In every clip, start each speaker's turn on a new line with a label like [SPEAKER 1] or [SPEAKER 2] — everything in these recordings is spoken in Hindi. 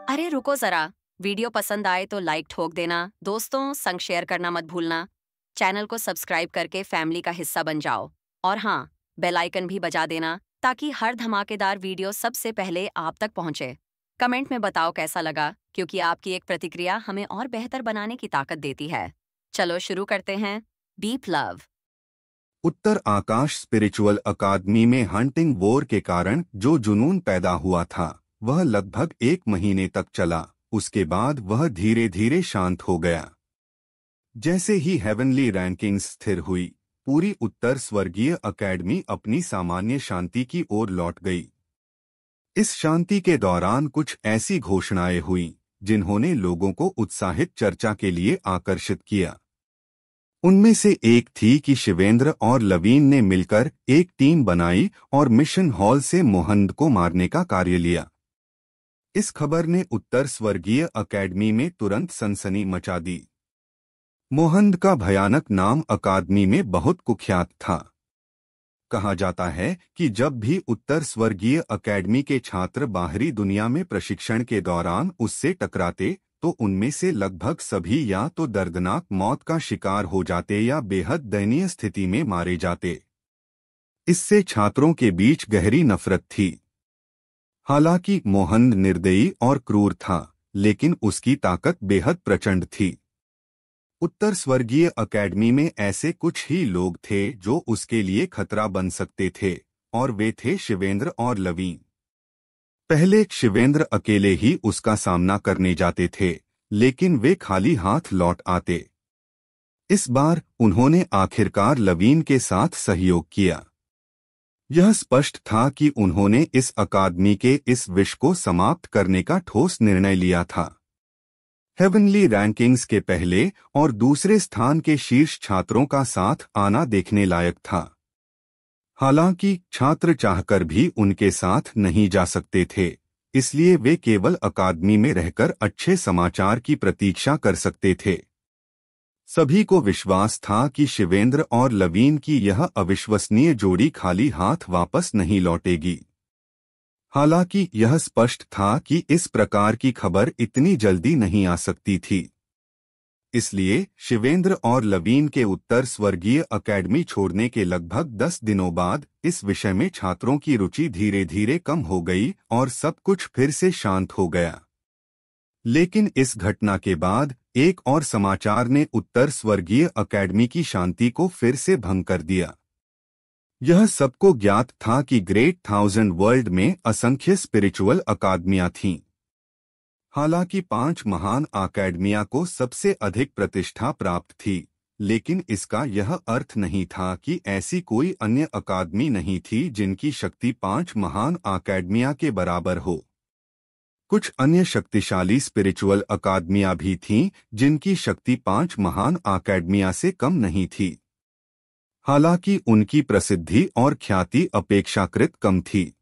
[SPEAKER 1] अरे रुको जरा, वीडियो पसंद आए तो लाइक ठोक देना, दोस्तों संग शेयर करना मत भूलना। चैनल को सब्सक्राइब करके फैमिली का हिस्सा बन जाओ। और हाँ, बेल आइकन भी बजा देना ताकि हर धमाकेदार वीडियो सबसे पहले आप तक पहुंचे। कमेंट में बताओ कैसा लगा, क्योंकि आपकी एक प्रतिक्रिया हमें और बेहतर बनाने की ताकत देती है। चलो शुरू करते हैं। Deep love.
[SPEAKER 2] Uttar Akash spiritual academy में हंटिंग वॉर के कारण जो जुनून पैदा हुआ था वह लगभग 1 महीने तक चला। उसके बाद वह धीरे धीरे शांत हो गया। जैसे ही हेवनली रैंकिंग्स स्थिर हुई, पूरी उत्तर स्वर्गीय अकेडमी अपनी सामान्य शांति की ओर लौट गई। इस शांति के दौरान कुछ ऐसी घोषणाएं हुईं जिन्होंने लोगों को उत्साहित चर्चा के लिए आकर्षित किया। उनमें से एक थी कि शिवेंद्र और लवीन ने मिलकर एक टीम बनाई और मिशन हॉल से मोहंद को मारने का कार्य लिया। इस खबर ने उत्तर स्वर्गीय अकेडमी में तुरंत सनसनी मचा दी। मोहंद का भयानक नाम अकादमी में बहुत कुख्यात था। कहा जाता है कि जब भी उत्तर स्वर्गीय अकेडमी के छात्र बाहरी दुनिया में प्रशिक्षण के दौरान उससे टकराते तो उनमें से लगभग सभी या तो दर्दनाक मौत का शिकार हो जाते या बेहद दयनीय स्थिति में मारे जाते। इससे छात्रों के बीच गहरी नफरत थी। हालांकि मोहंद निर्दयी और क्रूर था, लेकिन उसकी ताकत बेहद प्रचंड थी। उत्तर स्वर्गीय अकेडमी में ऐसे कुछ ही लोग थे जो उसके लिए खतरा बन सकते थे, और वे थे शिवेंद्र और लवीन। पहले शिवेंद्र अकेले ही उसका सामना करने जाते थे, लेकिन वे खाली हाथ लौट आते। इस बार उन्होंने आखिरकार लवीन के साथ सहयोग किया। यह स्पष्ट था कि उन्होंने इस अकादमी के इस विष को समाप्त करने का ठोस निर्णय लिया था। हेवनली रैंकिंग्स के पहले और दूसरे स्थान के शीर्ष छात्रों का साथ आना देखने लायक था। हालांकि छात्र चाहकर भी उनके साथ नहीं जा सकते थे, इसलिए वे केवल अकादमी में रहकर अच्छे समाचार की प्रतीक्षा कर सकते थे। सभी को विश्वास था कि शिवेंद्र और लवीन की यह अविश्वसनीय जोड़ी खाली हाथ वापस नहीं लौटेगी। हालांकि यह स्पष्ट था कि इस प्रकार की खबर इतनी जल्दी नहीं आ सकती थी। इसलिए शिवेंद्र और लवीन के उत्तर स्वर्गीय अकेडमी छोड़ने के लगभग 10 दिनों बाद इस विषय में छात्रों की रुचि धीरे धीरे कम हो गई और सब कुछ फिर से शांत हो गया। लेकिन इस घटना के बाद एक और समाचार ने उत्तर स्वर्गीय अकेडमी की शांति को फिर से भंग कर दिया। यह सबको ज्ञात था कि ग्रेट 1000 वर्ल्ड में असंख्य स्पिरिचुअल अकादमियां थीं। हालांकि 5 महान अकादमियां को सबसे अधिक प्रतिष्ठा प्राप्त थी, लेकिन इसका यह अर्थ नहीं था कि ऐसी कोई अन्य अकादमी नहीं थी जिनकी शक्ति 5 महान अकादमियां के बराबर हो। कुछ अन्य शक्तिशाली स्पिरिचुअल अकादमियां भी थीं जिनकी शक्ति 5 महान अकादमियां से कम नहीं थी। हालांकि उनकी प्रसिद्धि और ख्याति अपेक्षाकृत कम थी।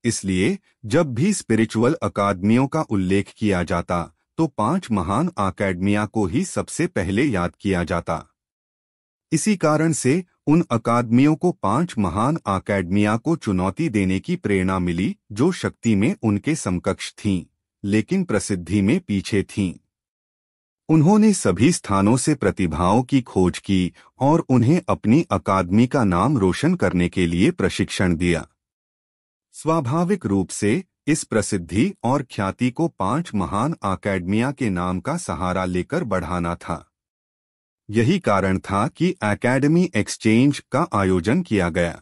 [SPEAKER 2] इसलिए जब भी स्पिरिचुअल अकादमियों का उल्लेख किया जाता तो 5 महान अकादमियां को ही सबसे पहले याद किया जाता। इसी कारण से उन अकादमियों को 5 महान अकादमियां को चुनौती देने की प्रेरणा मिली जो शक्ति में उनके समकक्ष थीं, लेकिन प्रसिद्धि में पीछे थीं। उन्होंने सभी स्थानों से प्रतिभाओं की खोज की और उन्हें अपनी अकादमी का नाम रोशन करने के लिए प्रशिक्षण दिया। स्वाभाविक रूप से इस प्रसिद्धि और ख्याति को 5 महान अकादमियां के नाम का सहारा लेकर बढ़ाना था। यही कारण था कि एकेडमी एक्सचेंज का आयोजन किया गया।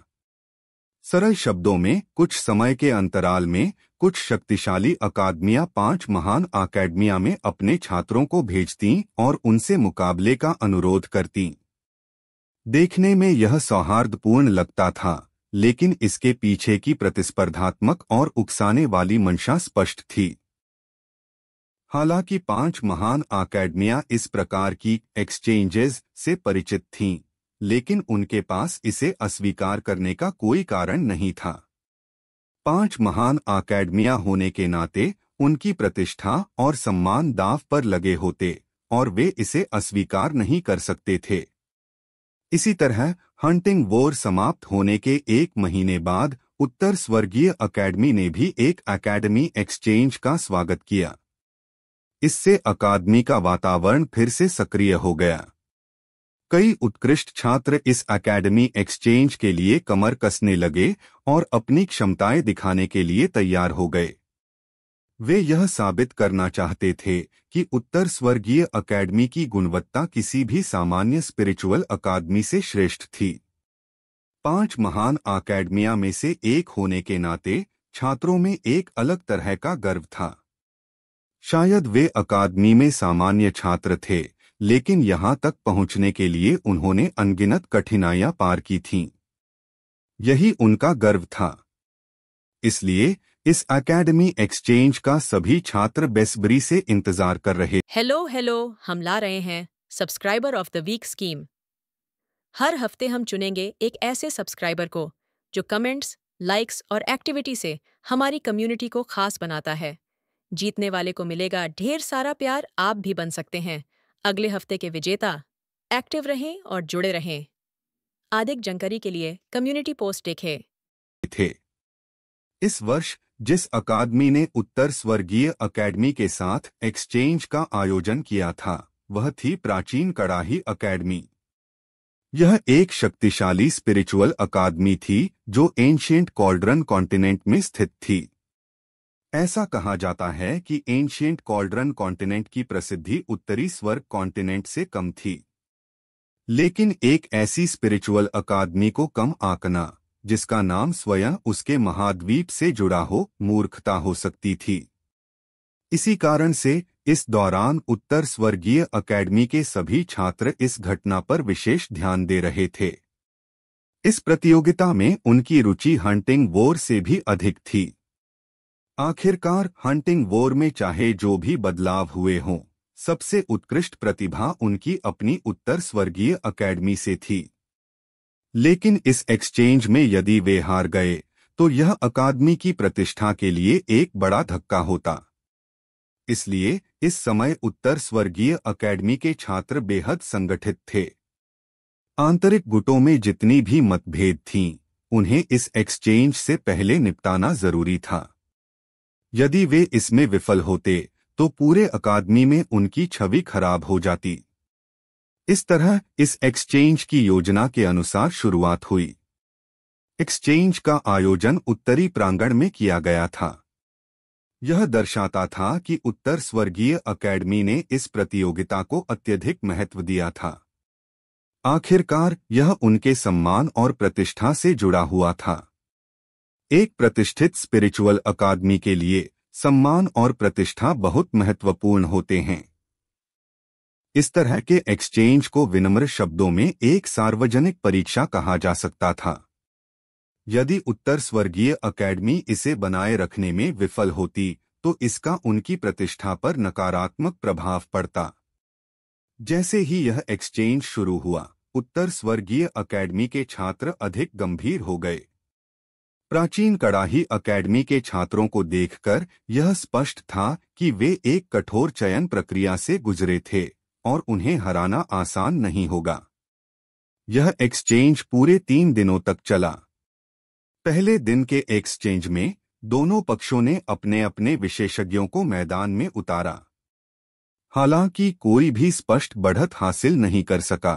[SPEAKER 2] सरल शब्दों में, कुछ समय के अंतराल में कुछ शक्तिशाली अकादमियां 5 महान अकादमियां में अपने छात्रों को भेजतीं और उनसे मुकाबले का अनुरोध करतीं। देखने में यह सौहार्दपूर्ण लगता था, लेकिन इसके पीछे की प्रतिस्पर्धात्मक और उकसाने वाली मंशा स्पष्ट थी। हालांकि 5 महान अकादमियां इस प्रकार की एक्सचेंजेस से परिचित थीं, लेकिन उनके पास इसे अस्वीकार करने का कोई कारण नहीं था। 5 महान अकादमियां होने के नाते उनकी प्रतिष्ठा और सम्मान दांव पर लगे होते और वे इसे अस्वीकार नहीं कर सकते थे। इसी तरह हंटिंग वॉर समाप्त होने के 1 महीने बाद उत्तर स्वर्गीय अकेडमी ने भी एक एकेडमी एक्सचेंज का स्वागत किया। इससे अकादमी का वातावरण फिर से सक्रिय हो गया। कई उत्कृष्ट छात्र इस एकेडमी एक्सचेंज के लिए कमर कसने लगे और अपनी क्षमताएं दिखाने के लिए तैयार हो गए। वे यह साबित करना चाहते थे कि उत्तर स्वर्गीय अकेडमी की गुणवत्ता किसी भी सामान्य स्पिरिचुअल अकादमी से श्रेष्ठ थी। 5 महान अकेडमियां में से एक होने के नाते छात्रों में एक अलग तरह का गर्व था। शायद वे अकादमी में सामान्य छात्र थे, लेकिन यहां तक पहुंचने के लिए उन्होंने अनगिनत कठिनाइयां पार की थीं। यही उनका गर्व था। इसलिए इस एकेडमी एक्सचेंज का सभी छात्र बेसब्री से इंतजार कर रहे।
[SPEAKER 3] हेलो, हम ला रहे हैं subscriber of the week scheme. हर हफ्ते हम चुनेंगे एक ऐसे सब्सक्राइबर को जो कमेंट्स, लाइक्स और एक्टिविटी से हमारी कम्युनिटी को खास बनाता है। जीतने वाले को मिलेगा ढेर सारा प्यार। आप भी बन सकते हैं अगले हफ्ते के विजेता। एक्टिव रहें और जुड़े रहें। अधिक जानकारी के लिए कम्युनिटी पोस्ट देखें।
[SPEAKER 2] थे। इस वर्ष जिस अकादमी ने उत्तर स्वर्गीय अकेडमी के साथ एक्सचेंज का आयोजन किया था, वह थी प्राचीन कड़ाही अकेडमी। यह एक शक्तिशाली स्पिरिचुअल अकादमी थी जो एंशिएंट कॉल्ड्रन कॉन्टिनेंट में स्थित थी। ऐसा कहा जाता है कि एंशिएंट कॉल्ड्रन कॉन्टिनेंट की प्रसिद्धि उत्तरी स्वर्ग कॉन्टिनेंट से कम थी। लेकिन एक ऐसी स्पिरिचुअल अकादमी को कम आंकना, जिसका नाम स्वयं उसके महाद्वीप से जुड़ा हो, मूर्खता हो सकती थी। इसी कारण से इस दौरान उत्तर स्वर्गीय अकेडमी के सभी छात्र इस घटना पर विशेष ध्यान दे रहे थे। इस प्रतियोगिता में उनकी रुचि हंटिंग वॉर से भी अधिक थी। आखिरकार हंटिंग वॉर में चाहे जो भी बदलाव हुए हों, सबसे उत्कृष्ट प्रतिभा उनकी अपनी उत्तर स्वर्गीय अकेडमी से थी। लेकिन इस एक्सचेंज में यदि वे हार गए तो यह अकादमी की प्रतिष्ठा के लिए एक बड़ा धक्का होता। इसलिए इस समय उत्तर स्वर्गीय अकेडमी के छात्र बेहद संगठित थे। आंतरिक गुटों में जितनी भी मतभेद थीं, उन्हें इस एक्सचेंज से पहले निपटाना जरूरी था। यदि वे इसमें विफल होते तो पूरे अकादमी में उनकी छवि खराब हो जाती। इस तरह इस एक्सचेंज की योजना के अनुसार शुरुआत हुई। एक्सचेंज का आयोजन उत्तरी प्रांगण में किया गया था। यह दर्शाता था कि उत्तर स्वर्गीय अकेडमी ने इस प्रतियोगिता को अत्यधिक महत्व दिया था। आखिरकार यह उनके सम्मान और प्रतिष्ठा से जुड़ा हुआ था। एक प्रतिष्ठित स्पिरिचुअल अकादमी के लिए सम्मान और प्रतिष्ठा बहुत महत्वपूर्ण होते हैं। इस तरह के एक्सचेंज को विनम्र शब्दों में एक सार्वजनिक परीक्षा कहा जा सकता था। यदि उत्तर स्वर्गीय अकेडमी इसे बनाए रखने में विफल होती तो इसका उनकी प्रतिष्ठा पर नकारात्मक प्रभाव पड़ता। जैसे ही यह एक्सचेंज शुरू हुआ, उत्तर स्वर्गीय अकेडमी के छात्र अधिक गंभीर हो गए। प्राचीन कड़ाही अकेडमी के छात्रों को देखकर यह स्पष्ट था कि वे एक कठोर चयन प्रक्रिया से गुजरे थे और उन्हें हराना आसान नहीं होगा। यह एक्सचेंज पूरे 3 दिनों तक चला। पहले दिन के एक्सचेंज में दोनों पक्षों ने अपने अपने विशेषज्ञों को मैदान में उतारा। हालांकि कोई भी स्पष्ट बढ़त हासिल नहीं कर सका।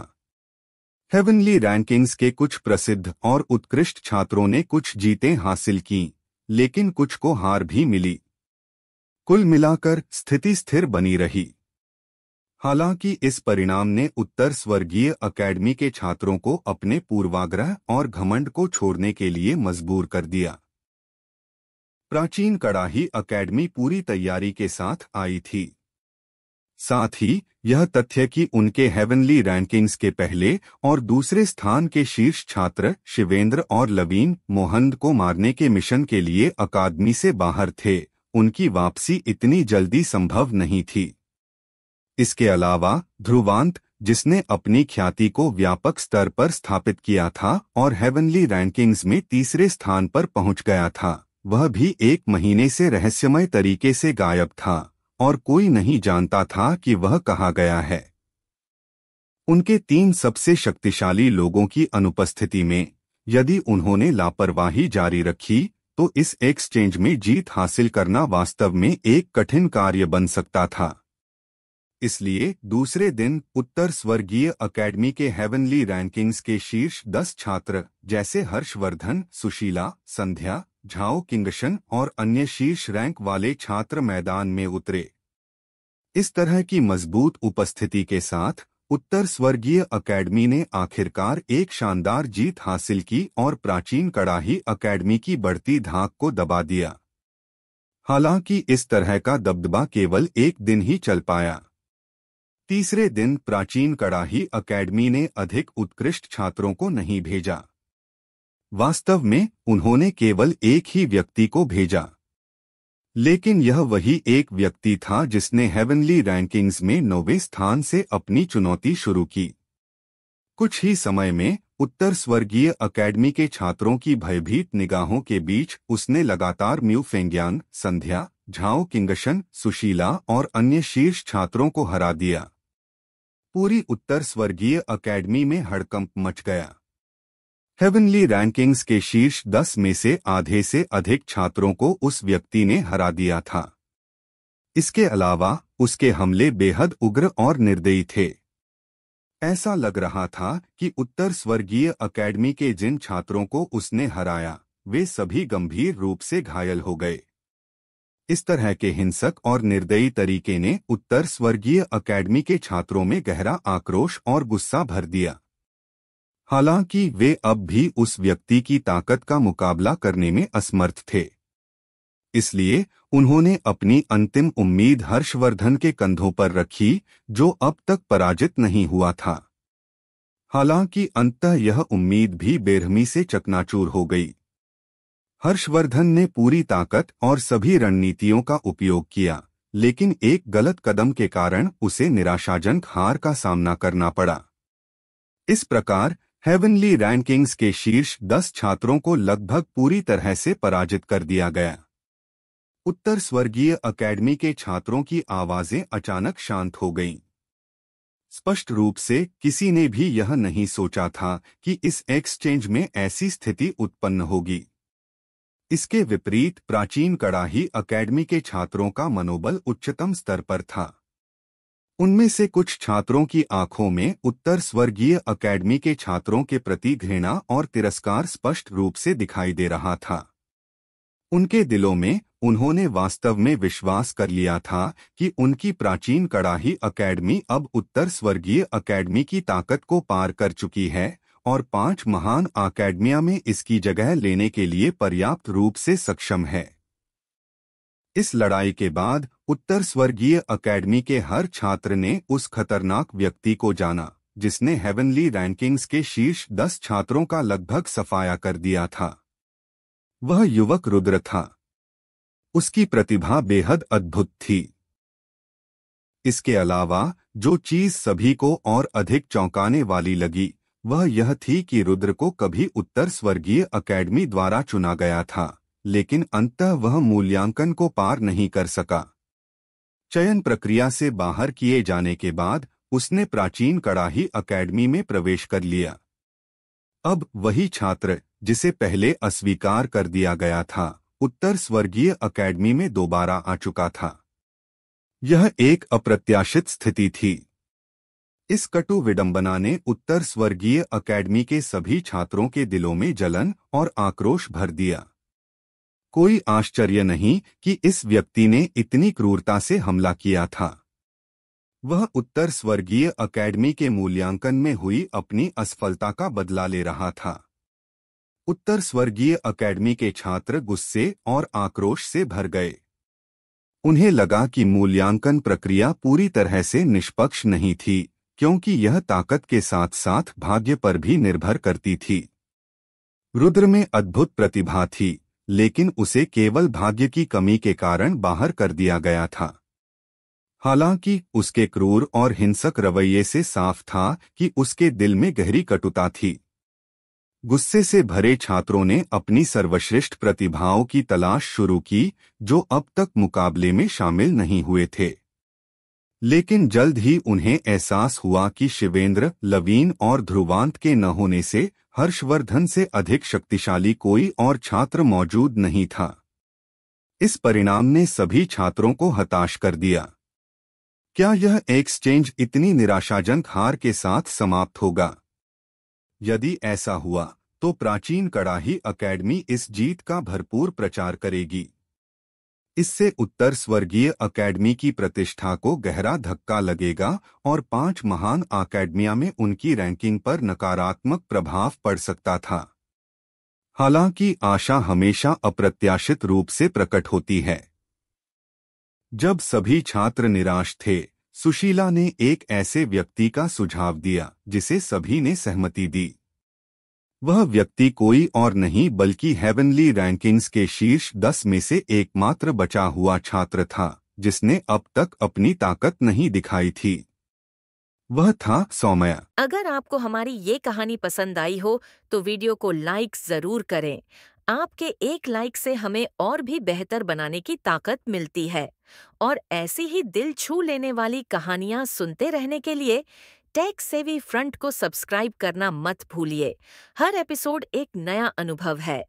[SPEAKER 2] हेवनली रैंकिंग्स के कुछ प्रसिद्ध और उत्कृष्ट छात्रों ने कुछ जीतें हासिल की, लेकिन कुछ को हार भी मिली। कुल मिलाकर स्थिति स्थिर बनी रही। हालांकि इस परिणाम ने उत्तर स्वर्गीय अकेडमी के छात्रों को अपने पूर्वाग्रह और घमंड को छोड़ने के लिए मजबूर कर दिया। प्राचीन कड़ाही अकेडमी पूरी तैयारी के साथ आई थी। साथ ही यह तथ्य कि उनके हेवनली रैंकिंग्स के पहले और दूसरे स्थान के शीर्ष छात्र शिवेंद्र और लवीन मोहंद को मारने के मिशन के लिए अकादमी से बाहर थे, उनकी वापसी इतनी जल्दी संभव नहीं थी। इसके अलावा ध्रुवांत, जिसने अपनी ख्याति को व्यापक स्तर पर स्थापित किया था और हेवनली रैंकिंग्स में तीसरे स्थान पर पहुंच गया था, वह भी 1 महीने से रहस्यमय तरीके से गायब था और कोई नहीं जानता था कि वह कहाँ गया है। उनके 3 सबसे शक्तिशाली लोगों की अनुपस्थिति में यदि उन्होंने लापरवाही जारी रखी तो इस एक्सचेंज में जीत हासिल करना वास्तव में एक कठिन कार्य बन सकता था। इसलिए दूसरे दिन उत्तर स्वर्गीय अकेडमी के हेवनली रैंकिंग्स के शीर्ष 10 छात्र जैसे हर्षवर्धन, सुशीला, संध्या, झाओ किंगशन और अन्य शीर्ष रैंक वाले छात्र मैदान में उतरे। इस तरह की मजबूत उपस्थिति के साथ उत्तर स्वर्गीय अकेडमी ने आखिरकार एक शानदार जीत हासिल की और प्राचीन कड़ाही अकेडमी की बढ़ती धाक को दबा दिया। हालांकि इस तरह का दबदबा केवल एक दिन ही चल पाया। तीसरे दिन प्राचीन कड़ाही अकेडमी ने अधिक उत्कृष्ट छात्रों को नहीं भेजा। वास्तव में उन्होंने केवल एक ही व्यक्ति को भेजा, लेकिन यह वही एक व्यक्ति था जिसने हेवनली रैंकिंग्स में 9वें स्थान से अपनी चुनौती शुरू की। कुछ ही समय में उत्तर स्वर्गीय अकेडमी के छात्रों की भयभीत निगाहों के बीच उसने लगातार म्यू फेंग्यान, संध्या, झाओ किंगशन, सुशीला और अन्य शीर्ष छात्रों को हरा दिया। पूरी उत्तर स्वर्गीय अकेडमी में हड़कंप मच गया। हेवनली रैंकिंग्स के शीर्ष 10 में से आधे से अधिक छात्रों को उस व्यक्ति ने हरा दिया था। इसके अलावा उसके हमले बेहद उग्र और निर्दयी थे। ऐसा लग रहा था कि उत्तर स्वर्गीय अकेडमी के जिन छात्रों को उसने हराया वे सभी गंभीर रूप से घायल हो गए। इस तरह के हिंसक और निर्दयी तरीके ने उत्तर स्वर्गीय अकेडमी के छात्रों में गहरा आक्रोश और गुस्सा भर दिया। हालांकि वे अब भी उस व्यक्ति की ताकत का मुकाबला करने में असमर्थ थे। इसलिए उन्होंने अपनी अंतिम उम्मीद हर्षवर्धन के कंधों पर रखी, जो अब तक पराजित नहीं हुआ था। हालांकि अंततः यह उम्मीद भी बेरहमी से चकनाचूर हो गई। हर्षवर्धन ने पूरी ताकत और सभी रणनीतियों का उपयोग किया, लेकिन एक गलत कदम के कारण उसे निराशाजनक हार का सामना करना पड़ा। इस प्रकार हेवनली रैंकिंग्स के शीर्ष 10 छात्रों को लगभग पूरी तरह से पराजित कर दिया गया। उत्तर स्वर्गीय अकेडमी के छात्रों की आवाजें अचानक शांत हो गईं। स्पष्ट रूप से किसी ने भी यह नहीं सोचा था कि इस एक्सचेंज में ऐसी स्थिति उत्पन्न होगी। इसके विपरीत प्राचीन कड़ाही अकेडमी के छात्रों का मनोबल उच्चतम स्तर पर था। उनमें से कुछ छात्रों की आंखों में उत्तर स्वर्गीय अकेडमी के छात्रों के प्रति घृणा और तिरस्कार स्पष्ट रूप से दिखाई दे रहा था। उनके दिलों में उन्होंने वास्तव में विश्वास कर लिया था कि उनकी प्राचीन कड़ाही अकेडमी अब उत्तर स्वर्गीय अकेडमी की ताकत को पार कर चुकी है और 5 महान अकेडमियां में इसकी जगह लेने के लिए पर्याप्त रूप से सक्षम है। इस लड़ाई के बाद उत्तर स्वर्गीय अकेडमी के हर छात्र ने उस खतरनाक व्यक्ति को जाना जिसने हेवनली रैंकिंग्स के शीर्ष 10 छात्रों का लगभग सफाया कर दिया था। वह युवक रुद्र था। उसकी प्रतिभा बेहद अद्भुत थी। इसके अलावा जो चीज सभी को और अधिक चौंकाने वाली लगी वह यह थी कि रुद्र को कभी उत्तर स्वर्गीय अकेडमी द्वारा चुना गया था, लेकिन अंततः वह मूल्यांकन को पार नहीं कर सका। चयन प्रक्रिया से बाहर किए जाने के बाद उसने प्राचीन कड़ाही अकेडमी में प्रवेश कर लिया। अब वही छात्र जिसे पहले अस्वीकार कर दिया गया था उत्तर स्वर्गीय अकेडमी में दोबारा आ चुका था। यह एक अप्रत्याशित स्थिति थी। इस कटु विडंबना ने उत्तर स्वर्गीय अकेडमी के सभी छात्रों के दिलों में जलन और आक्रोश भर दिया। कोई आश्चर्य नहीं कि इस व्यक्ति ने इतनी क्रूरता से हमला किया था। वह उत्तर स्वर्गीय अकेडमी के मूल्यांकन में हुई अपनी असफलता का बदला ले रहा था। उत्तर स्वर्गीय अकेडमी के छात्र गुस्से और आक्रोश से भर गए। उन्हें लगा कि मूल्यांकन प्रक्रिया पूरी तरह से निष्पक्ष नहीं थी, क्योंकि यह ताकत के साथ साथ भाग्य पर भी निर्भर करती थी। रुद्र में अद्भुत प्रतिभा थी, लेकिन उसे केवल भाग्य की कमी के कारण बाहर कर दिया गया था। हालांकि उसके क्रूर और हिंसक रवैये से साफ था कि उसके दिल में गहरी कटुता थी। गुस्से से भरे छात्रों ने अपनी सर्वश्रेष्ठ प्रतिभाओं की तलाश शुरू की, जो अब तक मुकाबले में शामिल नहीं हुए थे। लेकिन जल्द ही उन्हें एहसास हुआ कि शिवेंद्र, लवीन और ध्रुवांत के न होने से हर्षवर्धन से अधिक शक्तिशाली कोई और छात्र मौजूद नहीं था। इस परिणाम ने सभी छात्रों को हताश कर दिया। क्या यह एक्सचेंज इतनी निराशाजनक हार के साथ समाप्त होगा? यदि ऐसा हुआ तो प्राचीन कड़ाही अकेडमी इस जीत का भरपूर प्रचार करेगी। इससे उत्तर स्वर्गीय अकेडमी की प्रतिष्ठा को गहरा धक्का लगेगा और 5 महान अकेडमिया में उनकी रैंकिंग पर नकारात्मक प्रभाव पड़ सकता था। हालांकि आशा हमेशा अप्रत्याशित रूप से प्रकट होती है। जब सभी छात्र निराश थे, सुशीला ने एक ऐसे व्यक्ति का सुझाव दिया जिसे सभी ने सहमति दी। वह व्यक्ति कोई और नहीं बल्कि हेवनली रैंकिंग्स के शीर्ष 10 में से एकमात्र बचा हुआ छात्र था जिसने अब तक अपनी ताकत नहीं दिखाई थी। वह था सौम्या।
[SPEAKER 4] अगर आपको हमारी ये कहानी पसंद आई हो तो वीडियो को लाइक जरूर करें। आपके एक लाइक से हमें और भी बेहतर बनाने की ताकत मिलती है। और ऐसी ही दिल छू लेने वाली कहानियां सुनते रहने के लिए टेक सेवी फ्रंट को सब्सक्राइब करना मत भूलिए। हर एपिसोड एक नया अनुभव है,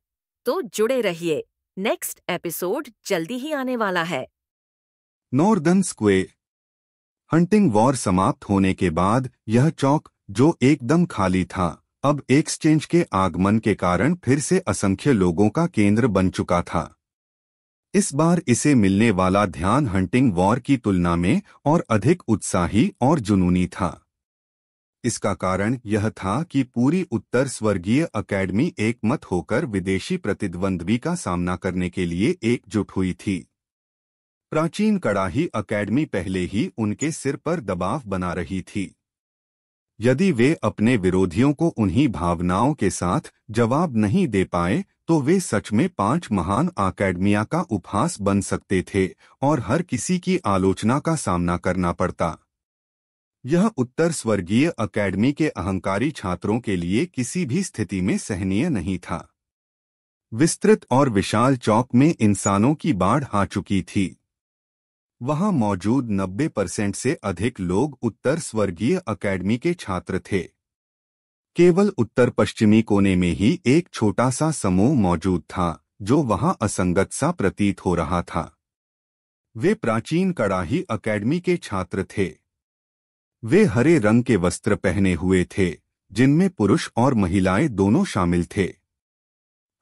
[SPEAKER 4] तो जुड़े रहिए। नेक्स्ट एपिसोड जल्दी ही आने वाला है।
[SPEAKER 2] Northern square. हंटिंग वॉर समाप्त होने के बाद यह चौक, जो एकदम खाली था, अब एक्सचेंज के आगमन के कारण फिर से असंख्य लोगों का केंद्र बन चुका था। इस बार इसे मिलने वाला ध्यान हंटिंग वॉर की तुलना में और अधिक उत्साही और जुनूनी था। इसका कारण यह था कि पूरी उत्तर स्वर्गीय अकेडमी एकमत होकर विदेशी प्रतिद्वंद्वी का सामना करने के लिए एकजुट हुई थी। प्राचीन कड़ाही अकेडमी पहले ही उनके सिर पर दबाव बना रही थी। यदि वे अपने विरोधियों को उन्हीं भावनाओं के साथ जवाब नहीं दे पाए तो वे सच में 5 महान अकेडमिया का उपहास बन सकते थे और हर किसी की आलोचना का सामना करना पड़ता। यह उत्तर स्वर्गीय अकेडमी के अहंकारी छात्रों के लिए किसी भी स्थिति में सहनीय नहीं था। विस्तृत और विशाल चौक में इंसानों की बाढ़ आ चुकी थी। वहां मौजूद 90% से अधिक लोग उत्तर स्वर्गीय अकेडमी के छात्र थे। केवल उत्तर पश्चिमी कोने में ही एक छोटा सा समूह मौजूद था जो वहां असंगत सा प्रतीत हो रहा था। वे प्राचीन कड़ाही अकेडमी के छात्र थे। वे हरे रंग के वस्त्र पहने हुए थे जिनमें पुरुष और महिलाएं दोनों शामिल थे।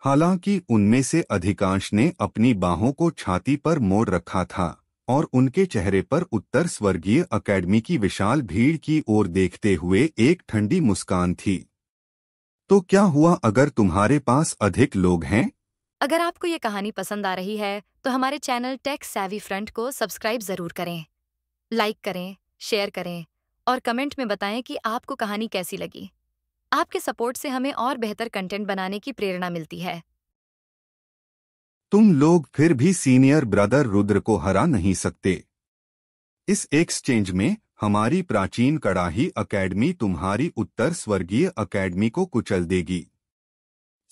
[SPEAKER 2] हालांकि उनमें से अधिकांश ने अपनी बाहों को छाती पर मोड़ रखा था और उनके चेहरे पर उत्तर स्वर्गीय अकेडमी की विशाल भीड़ की ओर देखते हुए एक ठंडी मुस्कान थी। तो क्या हुआ अगर तुम्हारे पास अधिक लोग हैं?
[SPEAKER 5] अगर आपको ये कहानी पसंद आ रही है तो हमारे चैनल टेक सेवी फ्रंट को सब्सक्राइब जरूर करें, लाइक करें, शेयर करें और कमेंट में बताएं कि आपको कहानी कैसी लगी। आपके सपोर्ट से हमें और बेहतर कंटेंट बनाने की प्रेरणा मिलती है।
[SPEAKER 2] तुम लोग फिर भी सीनियर ब्रदर रुद्र को हरा नहीं सकते। इस एक्सचेंज में हमारी प्राचीन कड़ाही अकेडमी तुम्हारी उत्तर स्वर्गीय अकेडमी को कुचल देगी।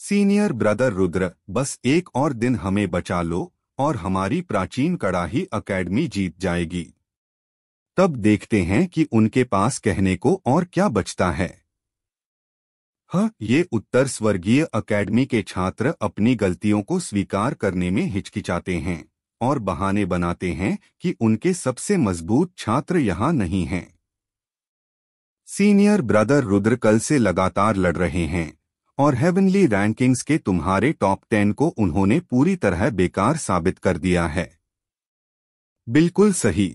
[SPEAKER 2] सीनियर ब्रदर रुद्र, बस एक और दिन हमें बचा लो और हमारी प्राचीन कड़ाही अकेडमी जीत जाएगी। तब देखते हैं कि उनके पास कहने को और क्या बचता है। ये उत्तर स्वर्गीय अकेडमी के छात्र अपनी गलतियों को स्वीकार करने में हिचकिचाते हैं और बहाने बनाते हैं कि उनके सबसे मजबूत छात्र यहाँ नहीं हैं। सीनियर ब्रदर रुद्र कल से लगातार लड़ रहे हैं और हेवनली रैंकिंग्स के तुम्हारे टॉप 10 को उन्होंने पूरी तरह बेकार साबित कर दिया है। बिल्कुल सही।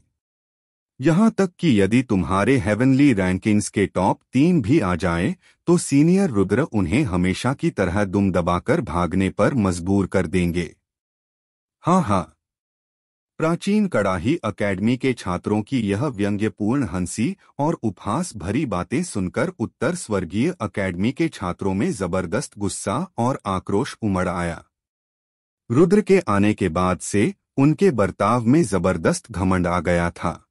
[SPEAKER 2] यहाँ तक कि यदि तुम्हारे हेवनली रैंकिंग्स के टॉप 3 भी आ जाएं, तो सीनियर रुद्र उन्हें हमेशा की तरह दुम दबाकर भागने पर मजबूर कर देंगे। हाँ, प्राचीन कड़ाही अकेडमी के छात्रों की यह व्यंग्यपूर्ण हंसी और उपहास भरी बातें सुनकर उत्तर स्वर्गीय अकेडमी के छात्रों में जबरदस्त गुस्सा और आक्रोश उमड़ आया। रुद्र के आने के बाद से उनके बर्ताव में जबरदस्त घमंड आ गया था।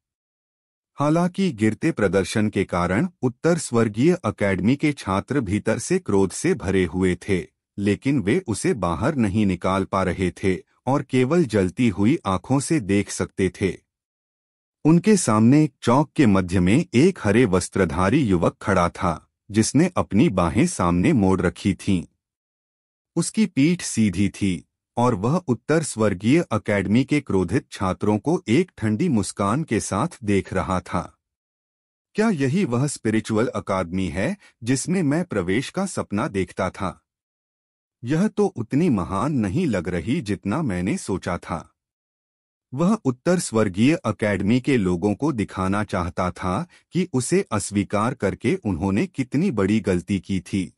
[SPEAKER 2] हालांकि गिरते प्रदर्शन के कारण उत्तर स्वर्गीय अकेडमी के छात्र भीतर से क्रोध से भरे हुए थे, लेकिन वे उसे बाहर नहीं निकाल पा रहे थे और केवल जलती हुई आंखों से देख सकते थे। उनके सामने चौक के मध्य में एक हरे वस्त्रधारी युवक खड़ा था, जिसने अपनी बाहें सामने मोड़ रखी थीं। उसकी पीठ सीधी थी और वह उत्तर स्वर्गीय अकेडमी के क्रोधित छात्रों को एक ठंडी मुस्कान के साथ देख रहा था। क्या यही वह स्पिरिचुअल अकादमी है जिसमें मैं प्रवेश का सपना देखता था? यह तो उतनी महान नहीं लग रही जितना मैंने सोचा था। वह उत्तर स्वर्गीय अकेडमी के लोगों को दिखाना चाहता था कि उसे अस्वीकार करके उन्होंने कितनी बड़ी गलती की थी।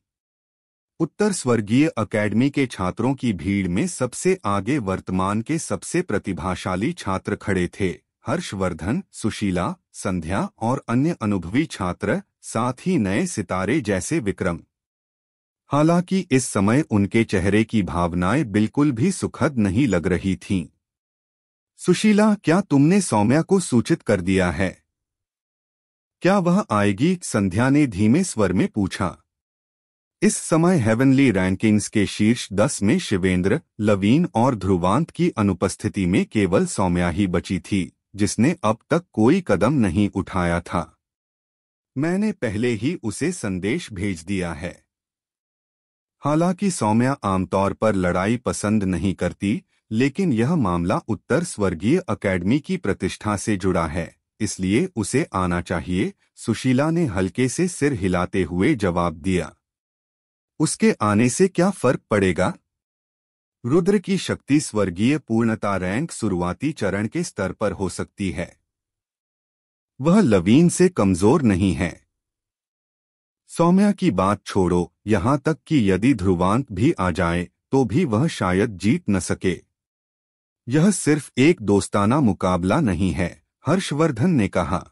[SPEAKER 2] उत्तर स्वर्गीय अकेडमी के छात्रों की भीड़ में सबसे आगे वर्तमान के सबसे प्रतिभाशाली छात्र खड़े थे। हर्षवर्धन, सुशीला, संध्या और अन्य अनुभवी छात्र, साथ ही नए सितारे जैसे विक्रम। हालांकि इस समय उनके चेहरे की भावनाएं बिल्कुल भी सुखद नहीं लग रही थीं। सुशीला, क्या तुमने सौम्या को सूचित कर दिया है? क्या वह आएगी? संध्या ने धीमे स्वर में पूछा। इस समय हेवनली रैंकिंग्स के शीर्ष 10 में शिवेंद्र, लवीन और ध्रुवांत की अनुपस्थिति में केवल सौम्या ही बची थी, जिसने अब तक कोई कदम नहीं उठाया था। मैंने पहले ही उसे संदेश भेज दिया है। हालांकि सौम्या आमतौर पर लड़ाई पसंद नहीं करती, लेकिन यह मामला उत्तर स्वर्गीय अकेडमी की प्रतिष्ठा से जुड़ा है, इसलिए उसे आना चाहिए। सुशीला ने हल्के से सिर हिलाते हुए जवाब दिया। उसके आने से क्या फर्क पड़ेगा? रुद्र की शक्ति स्वर्गीय पूर्णता रैंक शुरुआती चरण के स्तर पर हो सकती है। वह लवीन से कमजोर नहीं है। सौम्या की बात छोड़ो, यहां तक कि यदि ध्रुवांत भी आ जाए तो भी वह शायद जीत न सके। यह सिर्फ एक दोस्ताना मुकाबला नहीं है, हर्षवर्धन ने कहा।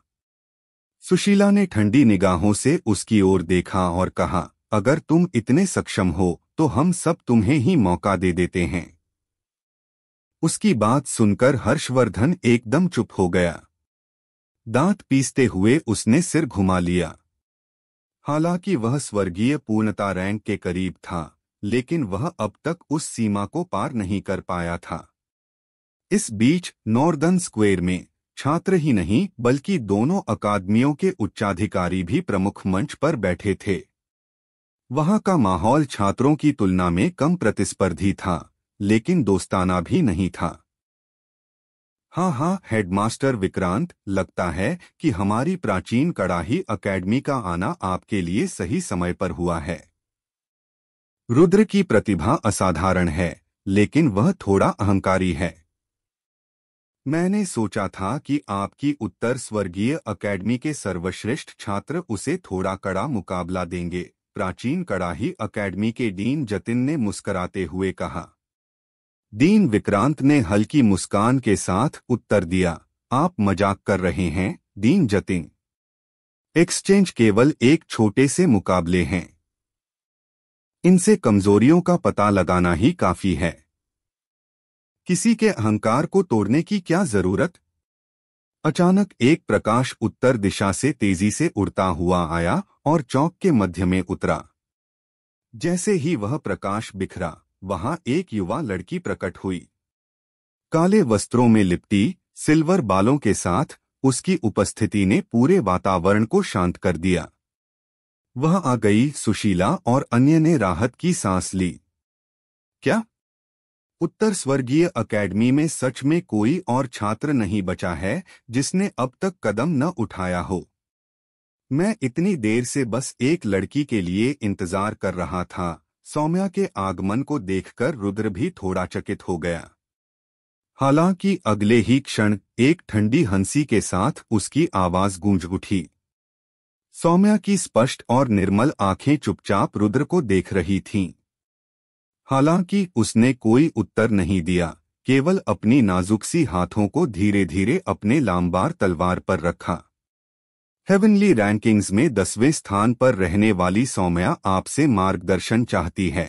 [SPEAKER 2] सुशीला ने ठंडी निगाहों से उसकी ओर देखा और कहा, अगर तुम इतने सक्षम हो तो हम सब तुम्हें ही मौका दे देते हैं। उसकी बात सुनकर हर्षवर्धन एकदम चुप हो गया। दांत पीसते हुए उसने सिर घुमा लिया। हालांकि वह स्वर्गीय पूर्णता रैंक के करीब था, लेकिन वह अब तक उस सीमा को पार नहीं कर पाया था। इस बीच नॉर्दर्न स्क्वायर में छात्र ही नहीं बल्कि दोनों अकादमियों के उच्चाधिकारी भी प्रमुख मंच पर बैठे थे। वहां का माहौल छात्रों की तुलना में कम प्रतिस्पर्धी था, लेकिन दोस्ताना भी नहीं था। हाँ, हेडमास्टर विक्रांत, लगता है कि हमारी प्राचीन कड़ाही अकेडमी का आना आपके लिए सही समय पर हुआ है। रुद्र की प्रतिभा असाधारण है, लेकिन वह थोड़ा अहंकारी है। मैंने सोचा था कि आपकी उत्तर स्वर्गीय अकेडमी के सर्वश्रेष्ठ छात्र उसे थोड़ा कड़ा मुकाबला देंगे, प्राचीन कड़ाही अकेडमी के डीन जतिन ने मुस्कराते हुए कहा। डीन विक्रांत ने हल्की मुस्कान के साथ उत्तर दिया, आप मजाक कर रहे हैं, डीन जतिन। एक्सचेंज केवल एक छोटे से मुकाबले हैं। इनसे कमजोरियों का पता लगाना ही काफी है। किसी के अहंकार को तोड़ने की क्या जरूरत? अचानक एक प्रकाश उत्तर दिशा से तेजी से उड़ता हुआ आया और चौक के मध्य में उतरा। जैसे ही वह प्रकाश बिखरा, वहां एक युवा लड़की प्रकट हुई। काले वस्त्रों में लिपटी, सिल्वर बालों के साथ उसकी उपस्थिति ने पूरे वातावरण को शांत कर दिया। वह आ गई। सुशीला और अन्य ने राहत की सांस ली। क्या उत्तर स्वर्गीय अकेडमी में सच में कोई और छात्र नहीं बचा है जिसने अब तक कदम न उठाया हो? मैं इतनी देर से बस एक लड़की के लिए इंतजार कर रहा था। सौम्या के आगमन को देखकर रुद्र भी थोड़ा चकित हो गया। हालांकि अगले ही क्षण एक ठंडी हंसी के साथ उसकी आवाज गूंज उठी। सौम्या की स्पष्ट और निर्मल आंखें चुपचाप रुद्र को देख रही थीं। हालांकि उसने कोई उत्तर नहीं दिया, केवल अपनी नाजुक सी हाथों को धीरे धीरे अपने लामबार तलवार पर रखा। हेवनली रैंकिंग्स में 10वें स्थान पर रहने वाली सौम्या आपसे मार्गदर्शन चाहती है।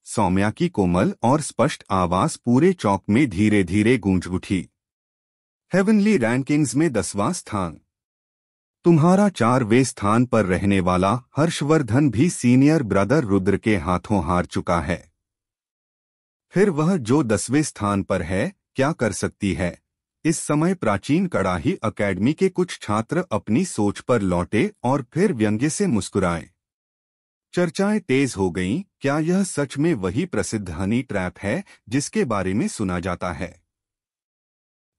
[SPEAKER 2] सौम्या की कोमल और स्पष्ट आवाज पूरे चौक में धीरे धीरे गूंज उठी। हेवनली रैंकिंग्स में 10वां स्थान। तुम्हारा 4वें स्थान पर रहने वाला हर्षवर्धन भी सीनियर ब्रदर रुद्र के हाथों हार चुका है। फिर वह जो 10वें स्थान पर है, क्या कर सकती है? इस समय प्राचीन कड़ाही अकेडमी के कुछ छात्र अपनी सोच पर लौटे और फिर व्यंग्य से मुस्कुराए। चर्चाएं तेज हो गईं। क्या यह सच में वही प्रसिद्ध हनी ट्रैप है जिसके बारे में सुना जाता है?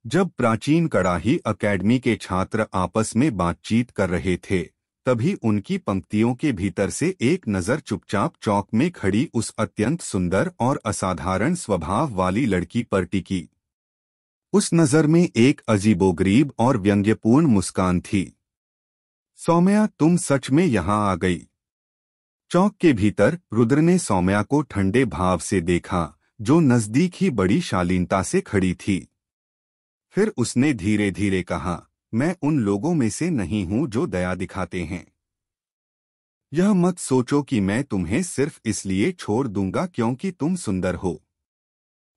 [SPEAKER 2] जब प्राचीन कड़ाही अकेडमी के छात्र आपस में बातचीत कर रहे थे, तभी उनकी पंक्तियों के भीतर से एक नजर चुपचाप चौक में खड़ी उस अत्यंत सुंदर और असाधारण स्वभाव वाली लड़की पर टिकी। उस नजर में एक अजीबोगरीब और व्यंग्यपूर्ण मुस्कान थी। सौम्या, तुम सच में यहाँ आ गई। चौक के भीतर रुद्र ने सौम्या को ठंडे भाव से देखा, जो नजदीक ही बड़ी शालीनता से खड़ी थी। फिर उसने धीरे धीरे कहा, मैं उन लोगों में से नहीं हूं जो दया दिखाते हैं। यह मत सोचो कि मैं तुम्हें सिर्फ इसलिए छोड़ दूंगा क्योंकि तुम सुंदर हो।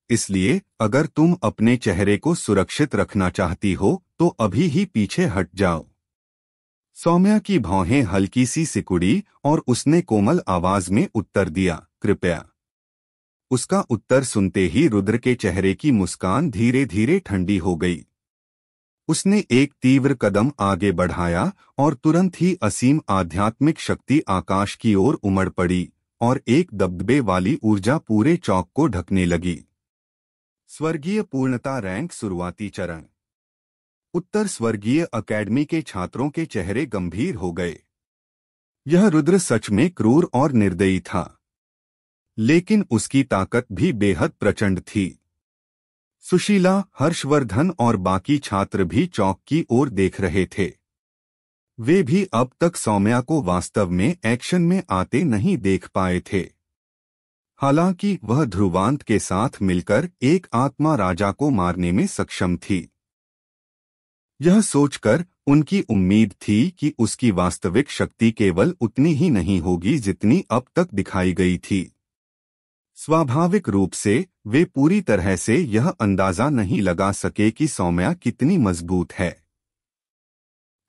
[SPEAKER 2] इसलिए अगर तुम अपने चेहरे को सुरक्षित रखना चाहती हो तो अभी ही पीछे हट जाओ। सौम्या की भौहें हल्की सी सिकुड़ी और उसने कोमल आवाज में उत्तर दिया, कृपया। उसका उत्तर सुनते ही रुद्र के चेहरे की मुस्कान धीरे धीरे ठंडी हो गई। उसने एक तीव्र कदम आगे बढ़ाया और तुरंत ही असीम आध्यात्मिक शक्ति आकाश की ओर उमड़ पड़ी और एक दबदबे वाली ऊर्जा पूरे चौक को ढकने लगी। स्वर्गीय पूर्णता रैंक शुरुआती चरण। उत्तर स्वर्गीय अकेडमी के छात्रों के चेहरे गंभीर हो गए। यह रुद्र सच में क्रूर और निर्दयी था, लेकिन उसकी ताकत भी बेहद प्रचंड थी। सुशीला, हर्षवर्धन और बाकी छात्र भी चौक की ओर देख रहे थे। वे भी अब तक सौम्या को वास्तव में एक्शन में आते नहीं देख पाए थे। हालांकि वह ध्रुवांत के साथ मिलकर एक आत्मा राजा को मारने में सक्षम थी। यह सोचकर उनकी उम्मीद थी कि उसकी वास्तविक शक्ति केवल उतनी ही नहीं होगी जितनी अब तक दिखाई गई थी। स्वाभाविक रूप से वे पूरी तरह से यह अंदाजा नहीं लगा सके कि सौम्या कितनी मजबूत है।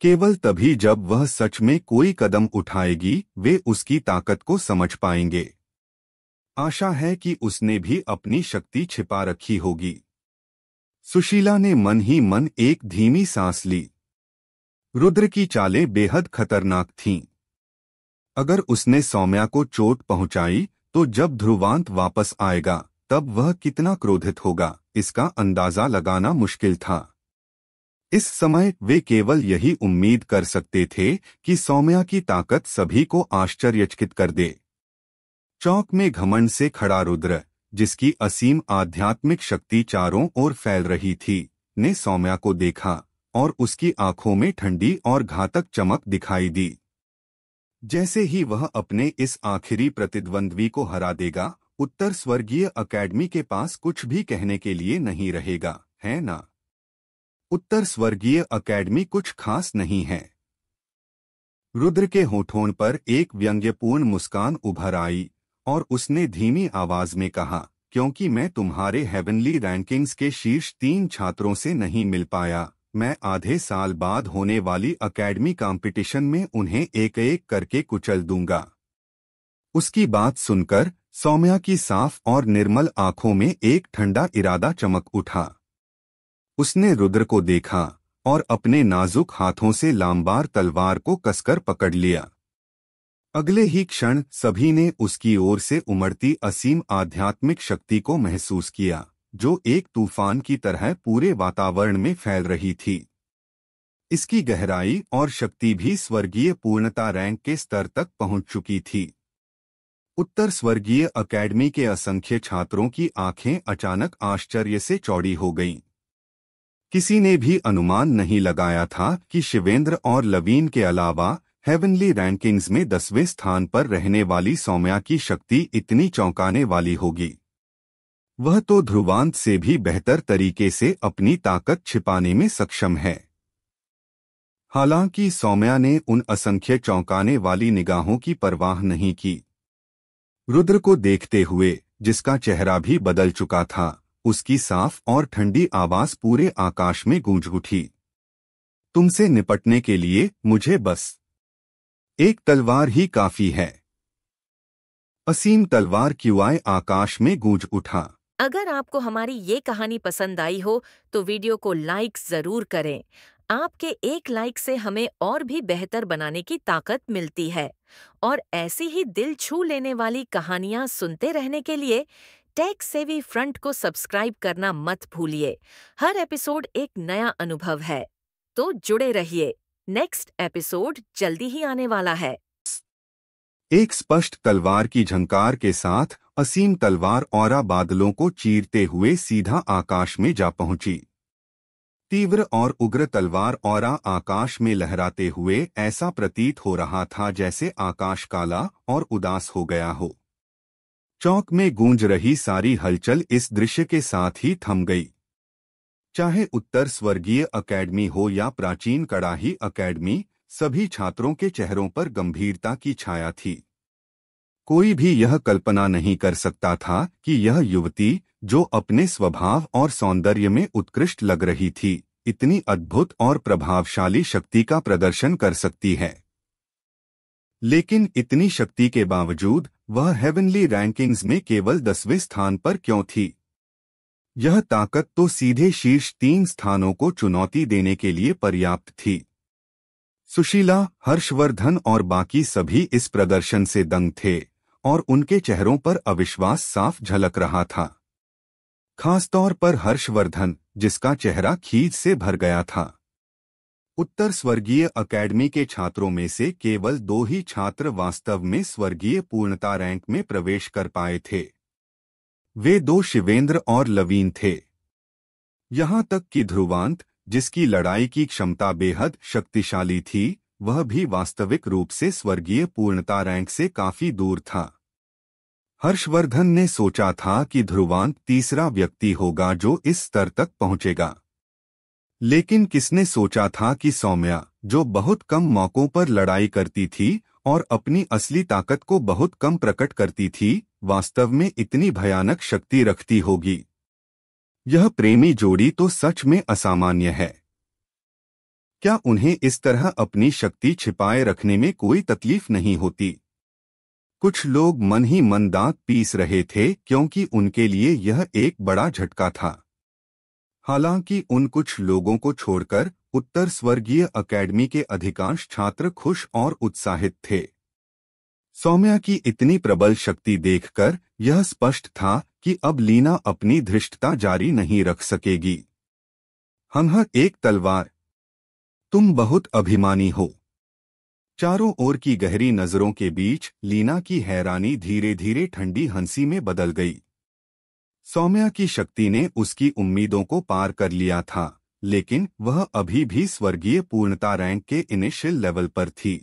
[SPEAKER 2] केवल तभी जब वह सच में कोई कदम उठाएगी वे उसकी ताकत को समझ पाएंगे। आशा है कि उसने भी अपनी शक्ति छिपा रखी होगी। सुशीला ने मन ही मन एक धीमी सांस ली। रुद्र की चालें बेहद खतरनाक थीं। अगर उसने सौम्या को चोट पहुंचाई तो जब ध्रुवांत वापस आएगा तब वह कितना क्रोधित होगा, इसका अंदाजा लगाना मुश्किल था। इस समय वे केवल यही उम्मीद कर सकते थे कि सौम्या की ताकत सभी को आश्चर्यचकित कर दे। चौक में घमंड से खड़ा रुद्र, जिसकी असीम आध्यात्मिक शक्ति चारों ओर फैल रही थी, ने सौम्या को देखा और उसकी आंखों में ठंडी और घातक चमक दिखाई दी। जैसे ही वह अपने इस आखिरी प्रतिद्वंद्वी को हरा देगा, उत्तर स्वर्गीय अकेडमी के पास कुछ भी कहने के लिए नहीं रहेगा, है ना? उत्तर स्वर्गीय अकेडमी कुछ खास नहीं है। रुद्र के होठों पर एक व्यंग्यपूर्ण मुस्कान उभर आई और उसने धीमी आवाज में कहा, क्योंकि मैं तुम्हारे हेवनली रैंकिंग्स के शीर्ष 3 छात्रों से नहीं मिल पाया, मैं आधे साल बाद होने वाली अकेडमी कंपटीशन में उन्हें एक एक करके कुचल दूंगा। उसकी बात सुनकर सौम्या की साफ और निर्मल आंखों में एक ठंडा इरादा चमक उठा। उसने रुद्र को देखा और अपने नाजुक हाथों से लामबार तलवार को कसकर पकड़ लिया। अगले ही क्षण सभी ने उसकी ओर से उमड़ती असीम आध्यात्मिक शक्ति को महसूस किया, जो एक तूफान की तरह पूरे वातावरण में फैल रही थी। इसकी गहराई और शक्ति भी स्वर्गीय पूर्णता रैंक के स्तर तक पहुंच चुकी थी। उत्तर स्वर्गीय अकेडमी के असंख्य छात्रों की आंखें अचानक आश्चर्य से चौड़ी हो गईं। किसी ने भी अनुमान नहीं लगाया था कि शिवेंद्र और लवीन के अलावा हेवनली रैंकिंग्स में 10वें स्थान पर रहने वाली सौम्या की शक्ति इतनी चौंकाने वाली होगी। वह तो ध्रुवांत से भी बेहतर तरीके से अपनी ताकत छिपाने में सक्षम है। हालांकि सौम्या ने उन असंख्य चौंकाने वाली निगाहों की परवाह नहीं की। रुद्र को देखते हुए, जिसका चेहरा भी बदल चुका था, उसकी साफ और ठंडी आवाज पूरे आकाश में गूंज उठी। तुमसे निपटने के लिए मुझे बस एक तलवार ही काफी है। असीम तलवार क्यूआई आकाश में गूंज उठा।
[SPEAKER 4] अगर आपको हमारी ये कहानी पसंद आई हो तो वीडियो को लाइक जरूर करें। आपके एक लाइक से हमें और भी बेहतर बनाने की ताकत मिलती है। और ऐसी ही दिल छू लेने वाली कहानियां सुनते रहने के लिए टेक सेवी फ्रंट को सब्सक्राइब करना मत भूलिए। हर एपिसोड एक नया अनुभव है, तो जुड़े रहिए। नेक्स्ट एपिसोड जल्दी ही आने वाला है।
[SPEAKER 2] एक स्पष्ट तलवार की झंकार के साथ असीम तलवार औरा बादलों को चीरते हुए सीधा आकाश में जा पहुंची। तीव्र और उग्र तलवार औरा आकाश में लहराते हुए ऐसा प्रतीत हो रहा था जैसे आकाश काला और उदास हो गया हो। चौक में गूंज रही सारी हलचल इस दृश्य के साथ ही थम गई। चाहे उत्तर स्वर्गीय अकेडमी हो या प्राचीन कड़ाही अकेडमी, सभी छात्रों के चेहरों पर गंभीरता की छाया थी। कोई भी यह कल्पना नहीं कर सकता था कि यह युवती, जो अपने स्वभाव और सौंदर्य में उत्कृष्ट लग रही थी, इतनी अद्भुत और प्रभावशाली शक्ति का प्रदर्शन कर सकती है। लेकिन इतनी शक्ति के बावजूद वह हेवनली रैंकिंग्स में केवल 10वें स्थान पर क्यों थी? यह ताकत तो सीधे शीर्ष 3 स्थानों को चुनौती देने के लिए पर्याप्त थी। सुशीला, हर्षवर्धन और बाकी सभी इस प्रदर्शन से दंग थे और उनके चेहरों पर अविश्वास साफ झलक रहा था। खासतौर पर हर्षवर्धन, जिसका चेहरा खींच से भर गया था। उत्तर स्वर्गीय अकेडमी के छात्रों में से केवल 2 ही छात्र वास्तव में स्वर्गीय पूर्णता रैंक में प्रवेश कर पाए थे। वे 2 शिवेंद्र और लवीन थे। यहाँ तक कि ध्रुवांत, जिसकी लड़ाई की क्षमता बेहद शक्तिशाली थी, वह भी वास्तविक रूप से स्वर्गीय पूर्णता रैंक से काफी दूर था। हर्षवर्धन ने सोचा था कि ध्रुवांत तीसरा व्यक्ति होगा जो इस स्तर तक पहुंचेगा। लेकिन किसने सोचा था कि सौम्या, जो बहुत कम मौकों पर लड़ाई करती थी और अपनी असली ताकत को बहुत कम प्रकट करती थी, वास्तव में इतनी भयानक शक्ति रखती होगी। यह प्रेमी जोड़ी तो सच में असामान्य है। क्या उन्हें इस तरह अपनी शक्ति छिपाए रखने में कोई तकलीफ नहीं होती? कुछ लोग मन ही मन दांत पीस रहे थे क्योंकि उनके लिए यह एक बड़ा झटका था। हालांकि उन कुछ लोगों को छोड़कर उत्तर स्वर्गीय अकेडमी के अधिकांश छात्र खुश और उत्साहित थे। सौम्या की इतनी प्रबल शक्ति देखकर यह स्पष्ट था कि अब लीना अपनी धृष्टता जारी नहीं रख सकेगी। हंह, एक तलवार, तुम बहुत अभिमानी हो। चारों ओर की गहरी नजरों के बीच लीना की हैरानी धीरे धीरे ठंडी हंसी में बदल गई। सौम्या की शक्ति ने उसकी उम्मीदों को पार कर लिया था, लेकिन वह अभी भी स्वर्गीय पूर्णता रैंक के इनिशियल लेवल पर थी।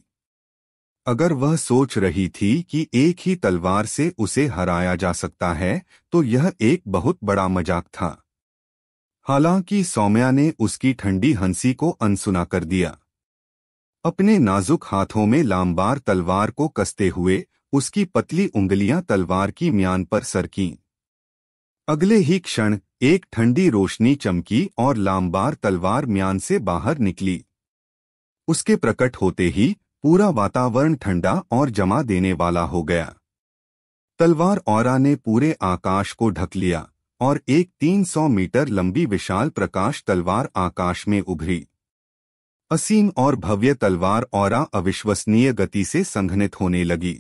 [SPEAKER 2] अगर वह सोच रही थी कि एक ही तलवार से उसे हराया जा सकता है, तो यह एक बहुत बड़ा मजाक था। हालांकि सौम्या ने उसकी ठंडी हंसी को अनसुना कर दिया। अपने नाजुक हाथों में लामबार तलवार को कसते हुए उसकी पतली उंगलियां तलवार की म्यान पर सरकीं। अगले ही क्षण एक ठंडी रोशनी चमकी और लामबार तलवार म्यान से बाहर निकली। उसके प्रकट होते ही पूरा वातावरण ठंडा और जमा देने वाला हो गया। तलवार औरा ने पूरे आकाश को ढक लिया और एक 300 मीटर लंबी विशाल प्रकाश तलवार आकाश में उभरी। असीम और भव्य तलवार औरा अविश्वसनीय गति से संघनित होने लगी।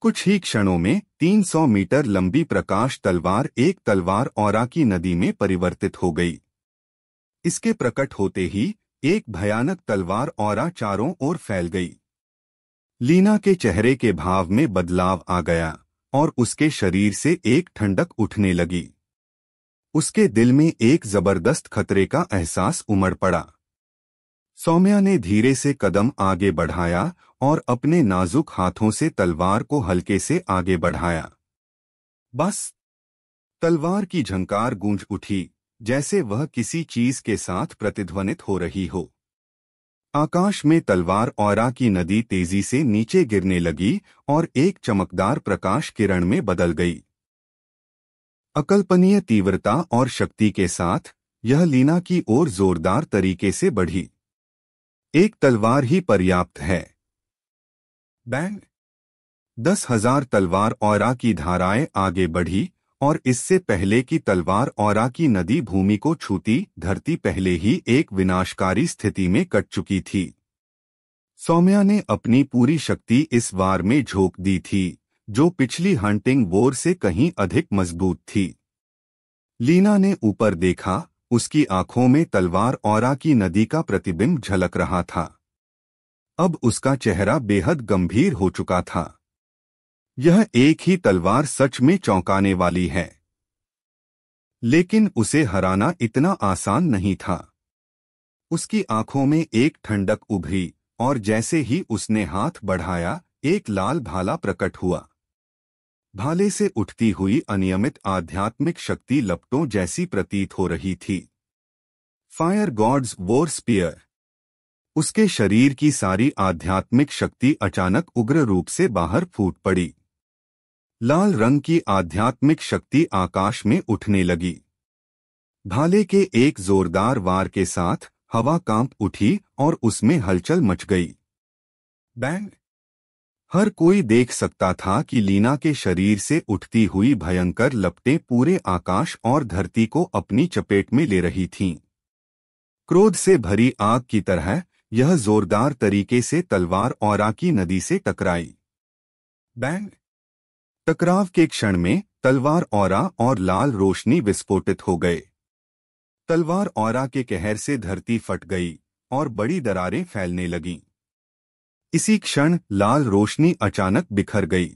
[SPEAKER 2] कुछ ही क्षणों में 300 मीटर लंबी प्रकाश तलवार एक तलवार औरा की नदी में परिवर्तित हो गई। इसके प्रकट होते ही एक भयानक तलवार औरा चारों ओर फैल गई। लीना के चेहरे के भाव में बदलाव आ गया और उसके शरीर से एक ठंडक उठने लगी। उसके दिल में एक जबरदस्त खतरे का एहसास उमड़ पड़ा। सौम्या ने धीरे से कदम आगे बढ़ाया और अपने नाजुक हाथों से तलवार को हल्के से आगे बढ़ाया। बस, तलवार की झंकार गूंज उठी, जैसे वह किसी चीज के साथ प्रतिध्वनित हो रही हो। आकाश में तलवार औरा की नदी तेजी से नीचे गिरने लगी और एक चमकदार प्रकाश किरण में बदल गई। अकल्पनीय तीव्रता और शक्ति के साथ यह लीना की ओर जोरदार तरीके से बढ़ी। एक तलवार ही पर्याप्त है। बैंग! 10,000 तलवार औरा की धाराएं आगे बढ़ी और इससे पहले कि तलवार औरा की नदी भूमि को छूती, धरती पहले ही एक विनाशकारी स्थिति में कट चुकी थी। सौम्या ने अपनी पूरी शक्ति इस वार में झोंक दी थी, जो पिछली हंटिंग वोर से कहीं अधिक मजबूत थी। लीना ने ऊपर देखा, उसकी आंखों में तलवार औरा की नदी का प्रतिबिंब झलक रहा था। अब उसका चेहरा बेहद गंभीर हो चुका था। यह एक ही तलवार सच में चौंकाने वाली है, लेकिन उसे हराना इतना आसान नहीं था। उसकी आंखों में एक ठंडक उभरी और जैसे ही उसने हाथ बढ़ाया, एक लाल भाला प्रकट हुआ। भाले से उठती हुई अनियमित आध्यात्मिक शक्ति लपटों जैसी प्रतीत हो रही थी। Fire gods war spear. उसके शरीर की सारी आध्यात्मिक शक्ति अचानक उग्र रूप से बाहर फूट पड़ी। लाल रंग की आध्यात्मिक शक्ति आकाश में उठने लगी। भाले के एक जोरदार वार के साथ हवा कांप उठी और उसमें हलचल मच गई। बैंग! हर कोई देख सकता था कि लीना के शरीर से उठती हुई भयंकर लपटें पूरे आकाश और धरती को अपनी चपेट में ले रही थीं। क्रोध से भरी आग की तरह यह जोरदार तरीके से तलवार औरा की नदी से टकराई। बैंग! टकराव के क्षण में तलवार औरा और लाल रोशनी विस्फोटित हो गए। तलवार औरा के कहर से धरती फट गई और बड़ी दरारें फैलने लगीं। इसी क्षण लाल रोशनी अचानक बिखर गई।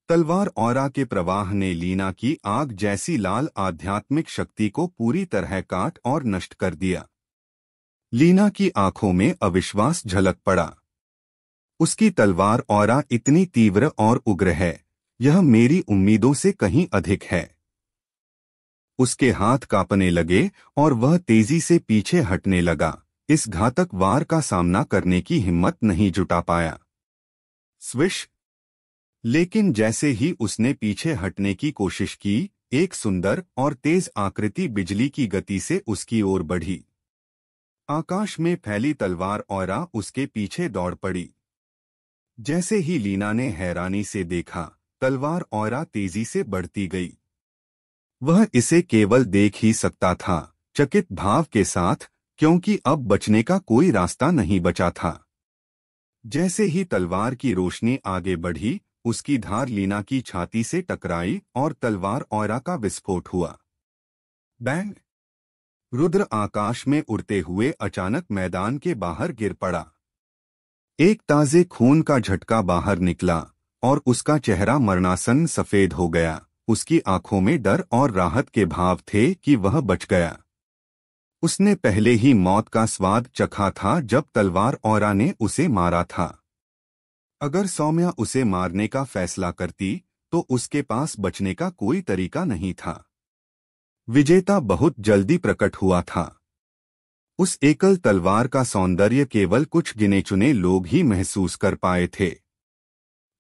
[SPEAKER 2] तलवार औरा के प्रवाह ने लीना की आग जैसी लाल आध्यात्मिक शक्ति को पूरी तरह काट और नष्ट कर दिया। लीना की आंखों में अविश्वास झलक पड़ा। उसकी तलवार औरा इतनी तीव्र और उग्र है, यह मेरी उम्मीदों से कहीं अधिक है। उसके हाथ कांपने लगे और वह तेजी से पीछे हटने लगा। इस घातक वार का सामना करने की हिम्मत नहीं जुटा पाया। स्विश! लेकिन जैसे ही उसने पीछे हटने की कोशिश की, एक सुंदर और तेज आकृति बिजली की गति से उसकी ओर बढ़ी। आकाश में फैली तलवार औरा उसके पीछे दौड़ पड़ी। जैसे ही लीना ने हैरानी से देखा, तलवार औरा तेजी से बढ़ती गई। वह इसे केवल देख ही सकता था, चकित भाव के साथ, क्योंकि अब बचने का कोई रास्ता नहीं बचा था। जैसे ही तलवार की रोशनी आगे बढ़ी, उसकी धार लीना की छाती से टकराई और तलवार औरा का विस्फोट हुआ। बैंग! रुद्र आकाश में उड़ते हुए अचानक मैदान के बाहर गिर पड़ा। एक ताजे खून का झटका बाहर निकला और उसका चेहरा मरणासन सफेद हो गया। उसकी आंखों में डर और राहत के भाव थे कि वह बच गया। उसने पहले ही मौत का स्वाद चखा था जब तलवार औरा ने उसे मारा था। अगर सौम्या उसे मारने का फैसला करती, तो उसके पास बचने का कोई तरीका नहीं था। विजेता बहुत जल्दी प्रकट हुआ था। उस एकल तलवार का सौंदर्य केवल कुछ गिने चुने लोग ही महसूस कर पाए थे।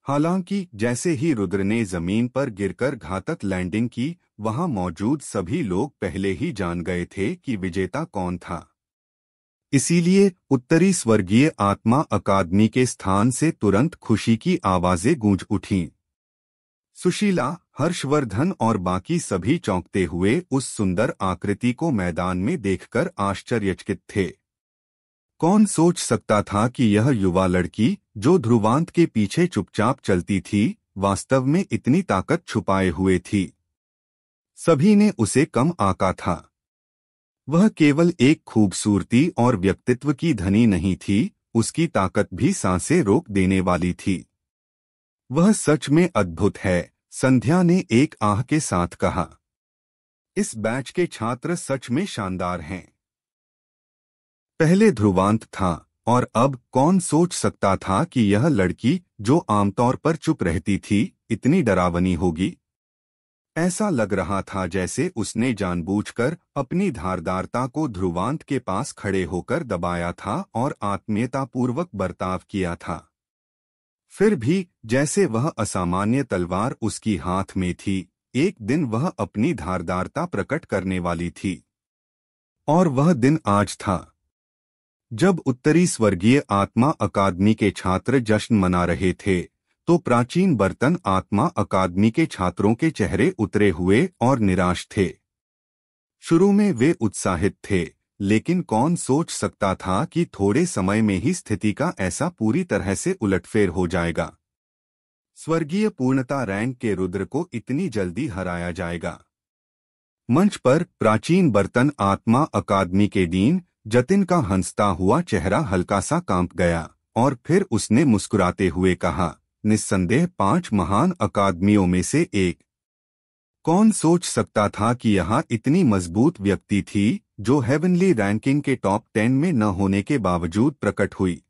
[SPEAKER 2] हालांकि जैसे ही रुद्र ने जमीन पर गिरकर घातक लैंडिंग की, वहां मौजूद सभी लोग पहले ही जान गए थे कि विजेता कौन था। इसीलिए उत्तरी स्वर्गीय आत्मा अकादमी के स्थान से तुरंत खुशी की आवाजें गूंज उठीं। सुशीला, हर्षवर्धन और बाकी सभी चौंकते हुए उस सुंदर आकृति को मैदान में देखकर आश्चर्यचकित थे। कौन सोच सकता था कि यह युवा लड़की, जो ध्रुवांत के पीछे चुपचाप चलती थी, वास्तव में इतनी ताकत छुपाए हुए थी। सभी ने उसे कम आंका था। वह केवल एक खूबसूरती और व्यक्तित्व की धनी नहीं थी, उसकी ताकत भी सांसें रोक देने वाली थी। वह सच में अद्भुत है, संध्या ने एक आह के साथ कहा। इस बैच के छात्र सच में शानदार हैं। पहले ध्रुवांत था, और अब कौन सोच सकता था कि यह लड़की, जो आमतौर पर चुप रहती थी, इतनी डरावनी होगी। ऐसा लग रहा था जैसे उसने जानबूझकर अपनी धारदारता को ध्रुवांत के पास खड़े होकर दबाया था और आत्मीयतापूर्वक बर्ताव किया था। फिर भी जैसे वह असामान्य तलवार उसकी हाथ में थी, एक दिन वह अपनी धारदारता प्रकट करने वाली थी। और वह दिन आज था, जब उत्तरी स्वर्गीय आत्मा अकादमी के छात्र जश्न मना रहे थे। तो प्राचीन बर्तन आत्मा अकादमी के छात्रों के चेहरे उतरे हुए और निराश थे। शुरू में वे उत्साहित थे, लेकिन कौन सोच सकता था कि थोड़े समय में ही स्थिति का ऐसा पूरी तरह से उलटफेर हो जाएगा। स्वर्गीय पूर्णता रैंक के रुद्र को इतनी जल्दी हराया जाएगा। मंच पर प्राचीन बर्तन आत्मा अकादमी के डीन जतिन का हंसता हुआ चेहरा हल्का सा कांप गया और फिर उसने मुस्कुराते हुए कहा, निस्संदेह 5 महान अकादमियों में से एक। कौन सोच सकता था कि यहाँ इतनी मजबूत व्यक्ति थी जो हेवनली रैंकिंग के टॉप 10 में न होने के बावजूद प्रकट हुई।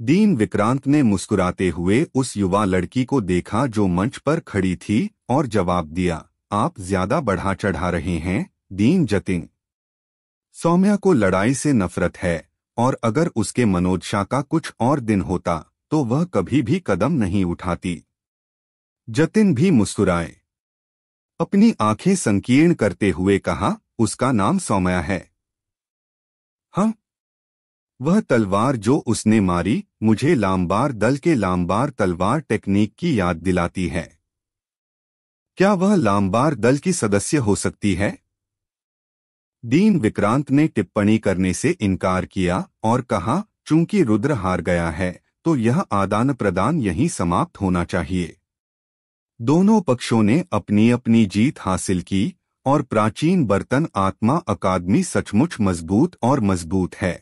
[SPEAKER 2] डीन विक्रांत ने मुस्कुराते हुए उस युवा लड़की को देखा जो मंच पर खड़ी थी और जवाब दिया, आप ज्यादा बढ़ा चढ़ा रहे हैं डीन जतिन। सौम्या को लड़ाई से नफरत है और अगर उसके मनोदशा का कुछ और दिन होता तो वह कभी भी कदम नहीं उठाती। जतिन भी मुस्कुराए, अपनी आंखें संकीर्ण करते हुए कहा, उसका नाम सौम्या है। हाँ, वह तलवार जो उसने मारी मुझे लामबार दल के लामबार तलवार टेक्निक की याद दिलाती है। क्या वह लामबार दल की सदस्य हो सकती है? डीन विक्रांत ने टिप्पणी करने से इनकार किया और कहा, चूंकि रुद्र हार गया है तो यह आदान प्रदान यहीं समाप्त होना चाहिए। दोनों पक्षों ने अपनी अपनी जीत हासिल की और प्राचीन बर्तन आत्मा अकादमी सचमुच मजबूत और मजबूत है।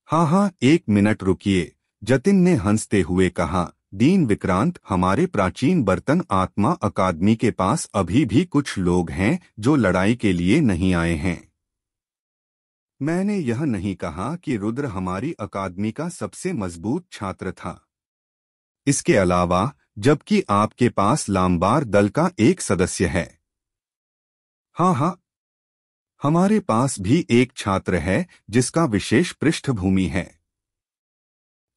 [SPEAKER 2] हाँ, 1 मिनट रुकिए, जतिन ने हंसते हुए कहा, डीन विक्रांत, हमारे प्राचीन बर्तन आत्मा अकादमी के पास अभी भी कुछ लोग हैं जो लड़ाई के लिए नहीं आए हैं। मैंने यह नहीं कहा कि रुद्र हमारी अकादमी का सबसे मजबूत छात्र था। इसके अलावा जबकि आपके पास लामबार दल का एक सदस्य है। हाँ, हमारे पास भी एक छात्र है जिसका विशेष पृष्ठभूमि है।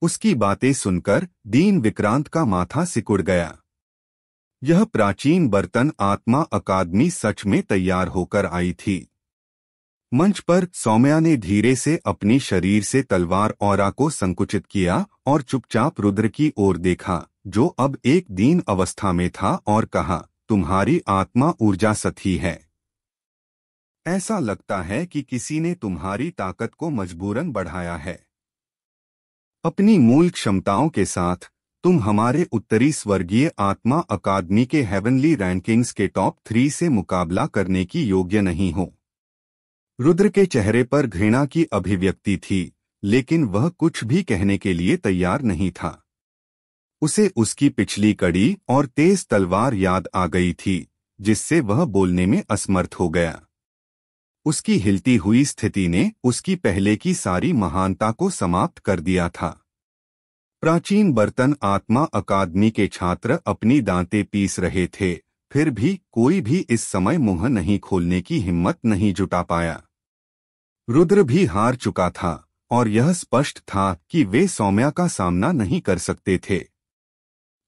[SPEAKER 2] उसकी बातें सुनकर डीन विक्रांत का माथा सिकुड़ गया। यह प्राचीन बर्तन आत्मा अकादमी सच में तैयार होकर आई थी। मंच पर सौम्या ने धीरे से अपनी शरीर से तलवार औरा को संकुचित किया और चुपचाप रुद्र की ओर देखा, जो अब एक दीन अवस्था में था, और कहा, तुम्हारी आत्मा ऊर्जा सथी है। ऐसा लगता है कि किसी ने तुम्हारी ताकत को मजबूरन बढ़ाया है। अपनी मूल क्षमताओं के साथ तुम हमारे उत्तरी स्वर्गीय आत्मा अकादमी के हेवनली रैंकिंग्स के टॉप 3 से मुकाबला करने की योग्य नहीं हो। रुद्र के चेहरे पर घृणा की अभिव्यक्ति थी, लेकिन वह कुछ भी कहने के लिए तैयार नहीं था। उसे उसकी पिछली कड़ी और तेज तलवार याद आ गई थी, जिससे वह बोलने में असमर्थ हो गया। उसकी हिलती हुई स्थिति ने उसकी पहले की सारी महानता को समाप्त कर दिया था। प्राचीन बर्तन आत्मा अकादमी के छात्र अपनी दांतें पीस रहे थे, फिर भी कोई भी इस समय मुंह नहीं खोलने की हिम्मत नहीं जुटा पाया। रुद्र भी हार चुका था और यह स्पष्ट था कि वे सौम्या का सामना नहीं कर सकते थे।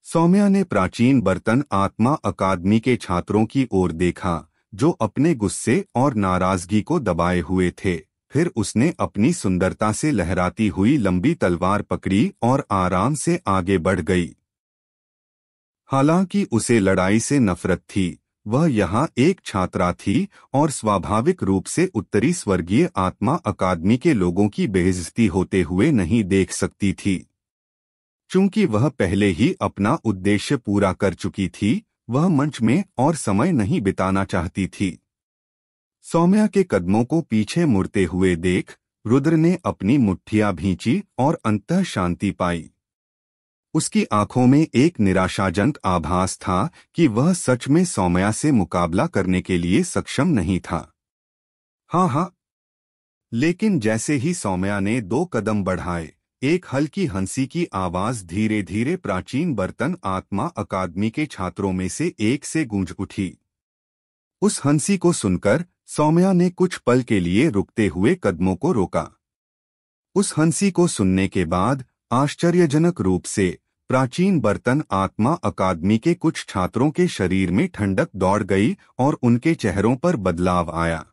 [SPEAKER 2] सौम्या ने प्राचीन बर्तन आत्मा अकादमी के छात्रों की ओर देखा, जो अपने गुस्से और नाराजगी को दबाए हुए थे। फिर उसने अपनी सुंदरता से लहराती हुई लंबी तलवार पकड़ी और आराम से आगे बढ़ गई। हालांकि उसे लड़ाई से नफरत थी, वह यहाँ एक छात्रा थी और स्वाभाविक रूप से उत्तरी स्वर्गीय आत्मा अकादमी के लोगों की बेइज्जती होते हुए नहीं देख सकती थी। चूंकि वह पहले ही अपना उद्देश्य पूरा कर चुकी थी, वह मंच में और समय नहीं बिताना चाहती थी। सौम्या के कदमों को पीछे मुड़ते हुए देख रुद्र ने अपनी मुट्ठियां भींची और अंततः शांति पाई। उसकी आंखों में एक निराशाजनक आभास था कि वह सच में सौम्या से मुकाबला करने के लिए सक्षम नहीं था। हाँ, लेकिन जैसे ही सौम्या ने 2 कदम बढ़ाए, एक हल्की हंसी की आवाज धीरे धीरे प्राचीन बर्तन आत्मा अकादमी के छात्रों में से एक से गूंज उठी। उस हंसी को सुनकर सौम्या ने कुछ पल के लिए रुकते हुए कदमों को रोका। उस हंसी को सुनने के बाद आश्चर्यजनक रूप से प्राचीन बर्तन आत्मा अकादमी के कुछ छात्रों के शरीर में ठंडक दौड़ गई और उनके चेहरों पर बदलाव आया।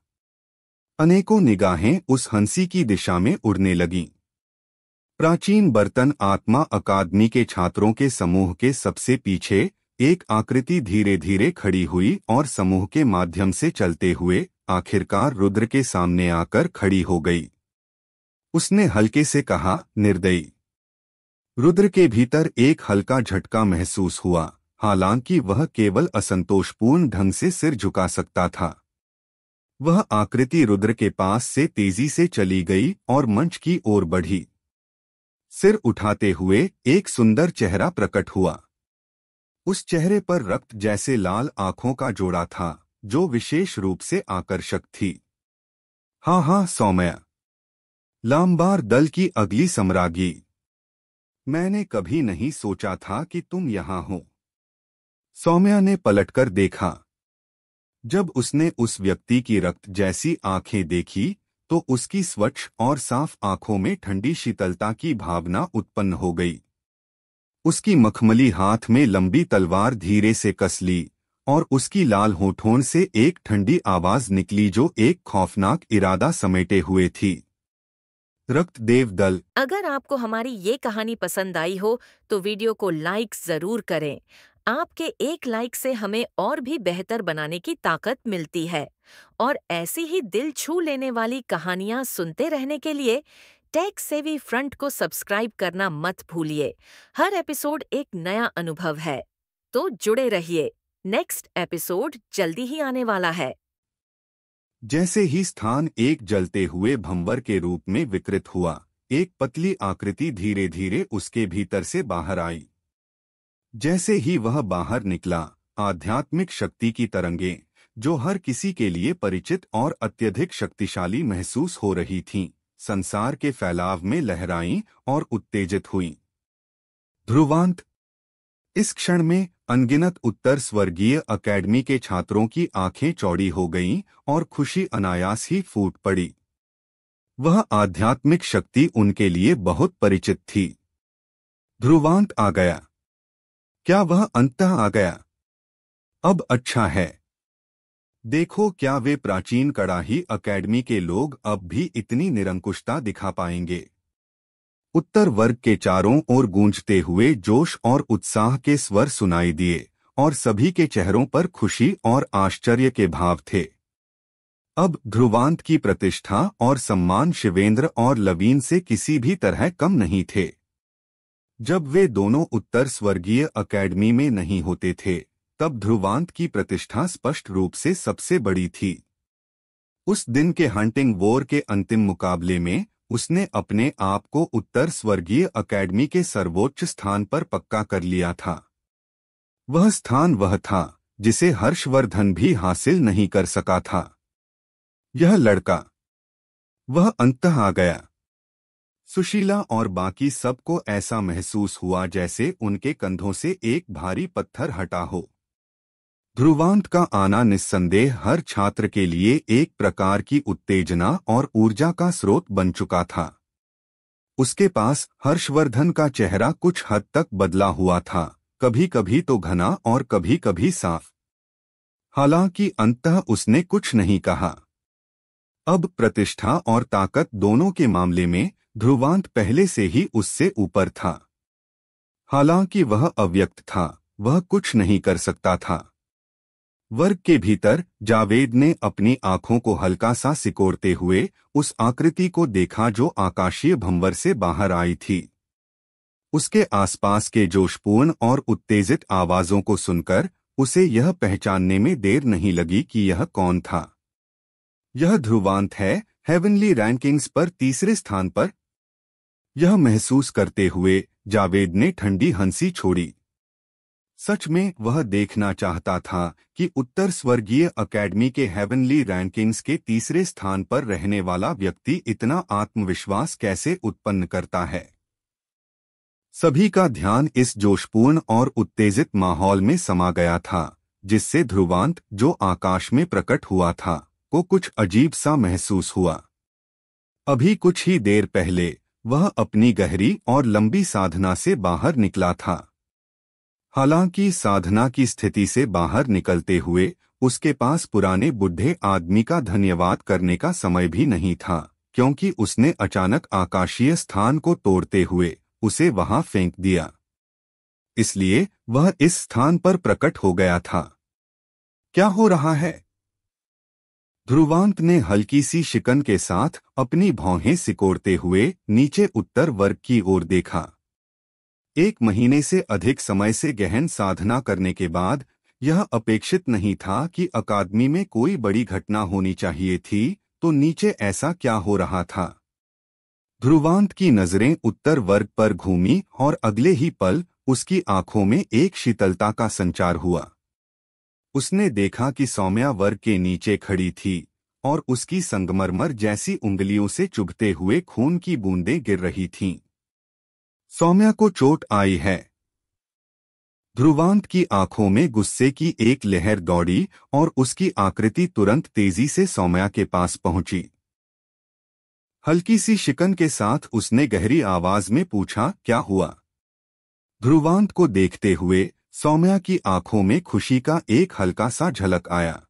[SPEAKER 2] अनेकों निगाहें उस हंसी की दिशा में उड़ने लगीं। प्राचीन बर्तन आत्मा अकादमी के छात्रों के समूह के सबसे पीछे एक आकृति धीरे धीरे खड़ी हुई और समूह के माध्यम से चलते हुए आखिरकार रुद्र के सामने आकर खड़ी हो गई। उसने हल्के से कहा, निर्दयी। रुद्र के भीतर एक हल्का झटका महसूस हुआ, हालांकि वह केवल असंतोषपूर्ण ढंग से सिर झुका सकता था। वह आकृति रुद्र के पास से तेजी से चली गई और मंच की ओर बढ़ी। सिर उठाते हुए एक सुंदर चेहरा प्रकट हुआ। उस चेहरे पर रक्त जैसे लाल आंखों का जोड़ा था, जो विशेष रूप से आकर्षक थी। हाँ, सौम्या, लांबार दल की अगली सम्राज्ञी। मैंने कभी नहीं सोचा था कि तुम यहां हो। सौम्या ने पलटकर देखा। जब उसने उस व्यक्ति की रक्त जैसी आंखें देखी तो उसकी स्वच्छ और साफ आंखों में ठंडी शीतलता की भावना उत्पन्न हो गई। उसकी मखमली हाथ में लंबी तलवार धीरे से कस ली और उसकी लाल होठों से एक ठंडी आवाज निकली जो एक खौफनाक इरादा समेटे हुए थी। रक्तदेव दल।
[SPEAKER 4] अगर आपको हमारी ये कहानी पसंद आई हो तो वीडियो को लाइक जरूर करें। आपके एक लाइक से हमें और भी बेहतर बनाने की ताकत मिलती है। और ऐसी ही दिल छू लेने वाली कहानियां सुनते रहने के लिए टेक सेवी फ्रंट को सब्सक्राइब करना मत भूलिए। हर एपिसोड एक नया अनुभव है, तो जुड़े रहिए। नेक्स्ट एपिसोड जल्दी ही आने वाला है।
[SPEAKER 2] जैसे ही स्थान एक जलते हुए भंवर के रूप में विकृत हुआ, एक पतली आकृति धीरे धीरे उसके भीतर से बाहर आई। जैसे ही वह बाहर निकला, आध्यात्मिक शक्ति की तरंगें, जो हर किसी के लिए परिचित और अत्यधिक शक्तिशाली महसूस हो रही थीं, संसार के फैलाव में लहराईं और उत्तेजित हुईं। ध्रुवांत। इस क्षण में अनगिनत उत्तर स्वर्गीय अकेडमी के छात्रों की आंखें चौड़ी हो गईं और खुशी अनायास ही फूट पड़ी। वह आध्यात्मिक शक्ति उनके लिए बहुत परिचित थी। ध्रुवांत आ गया। क्या वह अंततः आ गया? अब अच्छा है। देखो, क्या वे प्राचीन कड़ाही अकेडमी के लोग अब भी इतनी निरंकुशता दिखा पाएंगे? उत्तर वर्ग के चारों ओर गूंजते हुए जोश और उत्साह के स्वर सुनाई दिए और सभी के चेहरों पर खुशी और आश्चर्य के भाव थे। अब ध्रुवांत की प्रतिष्ठा और सम्मान शिवेंद्र और लवीन से किसी भी तरह कम नहीं थे। जब वे दोनों उत्तर स्वर्गीय अकेडमी में नहीं होते थे, तब ध्रुवांत की प्रतिष्ठा स्पष्ट रूप से सबसे बड़ी थी। उस दिन के हंटिंग वॉर के अंतिम मुकाबले में उसने अपने आप को उत्तर स्वर्गीय अकेडमी के सर्वोच्च स्थान पर पक्का कर लिया था। वह स्थान वह था जिसे हर्षवर्धन भी हासिल नहीं कर सका था। यह लड़का, वह अंततः आ गया। सुशीला और बाकी सबको ऐसा महसूस हुआ जैसे उनके कंधों से एक भारी पत्थर हटा हो। ध्रुवांत का आना निस्संदेह हर छात्र के लिए एक प्रकार की उत्तेजना और ऊर्जा का स्रोत बन चुका था। उसके पास हर्षवर्धन का चेहरा कुछ हद तक बदला हुआ था, कभी कभी तो घना और कभी कभी साफ। हालांकि अंततः उसने कुछ नहीं कहा। अब प्रतिष्ठा और ताकत दोनों के मामले में ध्रुवांत पहले से ही उससे ऊपर था। हालांकि वह अव्यक्त था, वह कुछ नहीं कर सकता था। वर्ग के भीतर जावेद ने अपनी आंखों को हल्का सा सिकोड़ते हुए उस आकृति को देखा जो आकाशीय भंवर से बाहर आई थी। उसके आसपास के जोशपूर्ण और उत्तेजित आवाजों को सुनकर उसे यह पहचानने में देर नहीं लगी कि यह कौन था। यह ध्रुवांत है, हेवनली रैंकिंग्स पर तीसरे स्थान पर। यह महसूस करते हुए जावेद ने ठंडी हंसी छोड़ी। सच में वह देखना चाहता था कि उत्तर स्वर्गीय अकेडमी के हेवनली रैंकिंग्स के तीसरे स्थान पर रहने वाला व्यक्ति इतना आत्मविश्वास कैसे उत्पन्न करता है। सभी का ध्यान इस जोशपूर्ण और उत्तेजित माहौल में समा गया था, जिससे ध्रुवांत, जो आकाश में प्रकट हुआ था, को कुछ अजीब सा महसूस हुआ। अभी कुछ ही देर पहले वह अपनी गहरी और लंबी साधना से बाहर निकला था। हालांकि साधना की स्थिति से बाहर निकलते हुए उसके पास पुराने बुढ़े आदमी का धन्यवाद करने का समय भी नहीं था, क्योंकि उसने अचानक आकाशीय स्थान को तोड़ते हुए उसे वहां फेंक दिया। इसलिए वह इस स्थान पर प्रकट हो गया था। क्या हो रहा है? ध्रुवांत ने हल्की सी शिकन के साथ अपनी भौहें सिकोड़ते हुए नीचे उत्तर वर्ग की ओर देखा। 1 महीने से अधिक समय से गहन साधना करने के बाद यह अपेक्षित नहीं था कि अकादमी में कोई बड़ी घटना होनी चाहिए थी, तो नीचे ऐसा क्या हो रहा था? ध्रुवांत की नजरें उत्तर वर्ग पर घूमी और अगले ही पल उसकी आंखों में एक शीतलता का संचार हुआ। उसने देखा कि सौम्या वर्ग के नीचे खड़ी थी और उसकी संगमरमर जैसी उंगलियों से चुभते हुए खून की बूंदें गिर रही थीं। सौम्या को चोट आई है। ध्रुवांत की आंखों में गुस्से की एक लहर दौड़ी और उसकी आकृति तुरंत तेजी से सौम्या के पास पहुंची। हल्की सी शिकन के साथ उसने गहरी आवाज में पूछा, क्या हुआ? ध्रुवांत को देखते हुए सौम्या की आंखों में खुशी का एक हल्का सा झलक आया।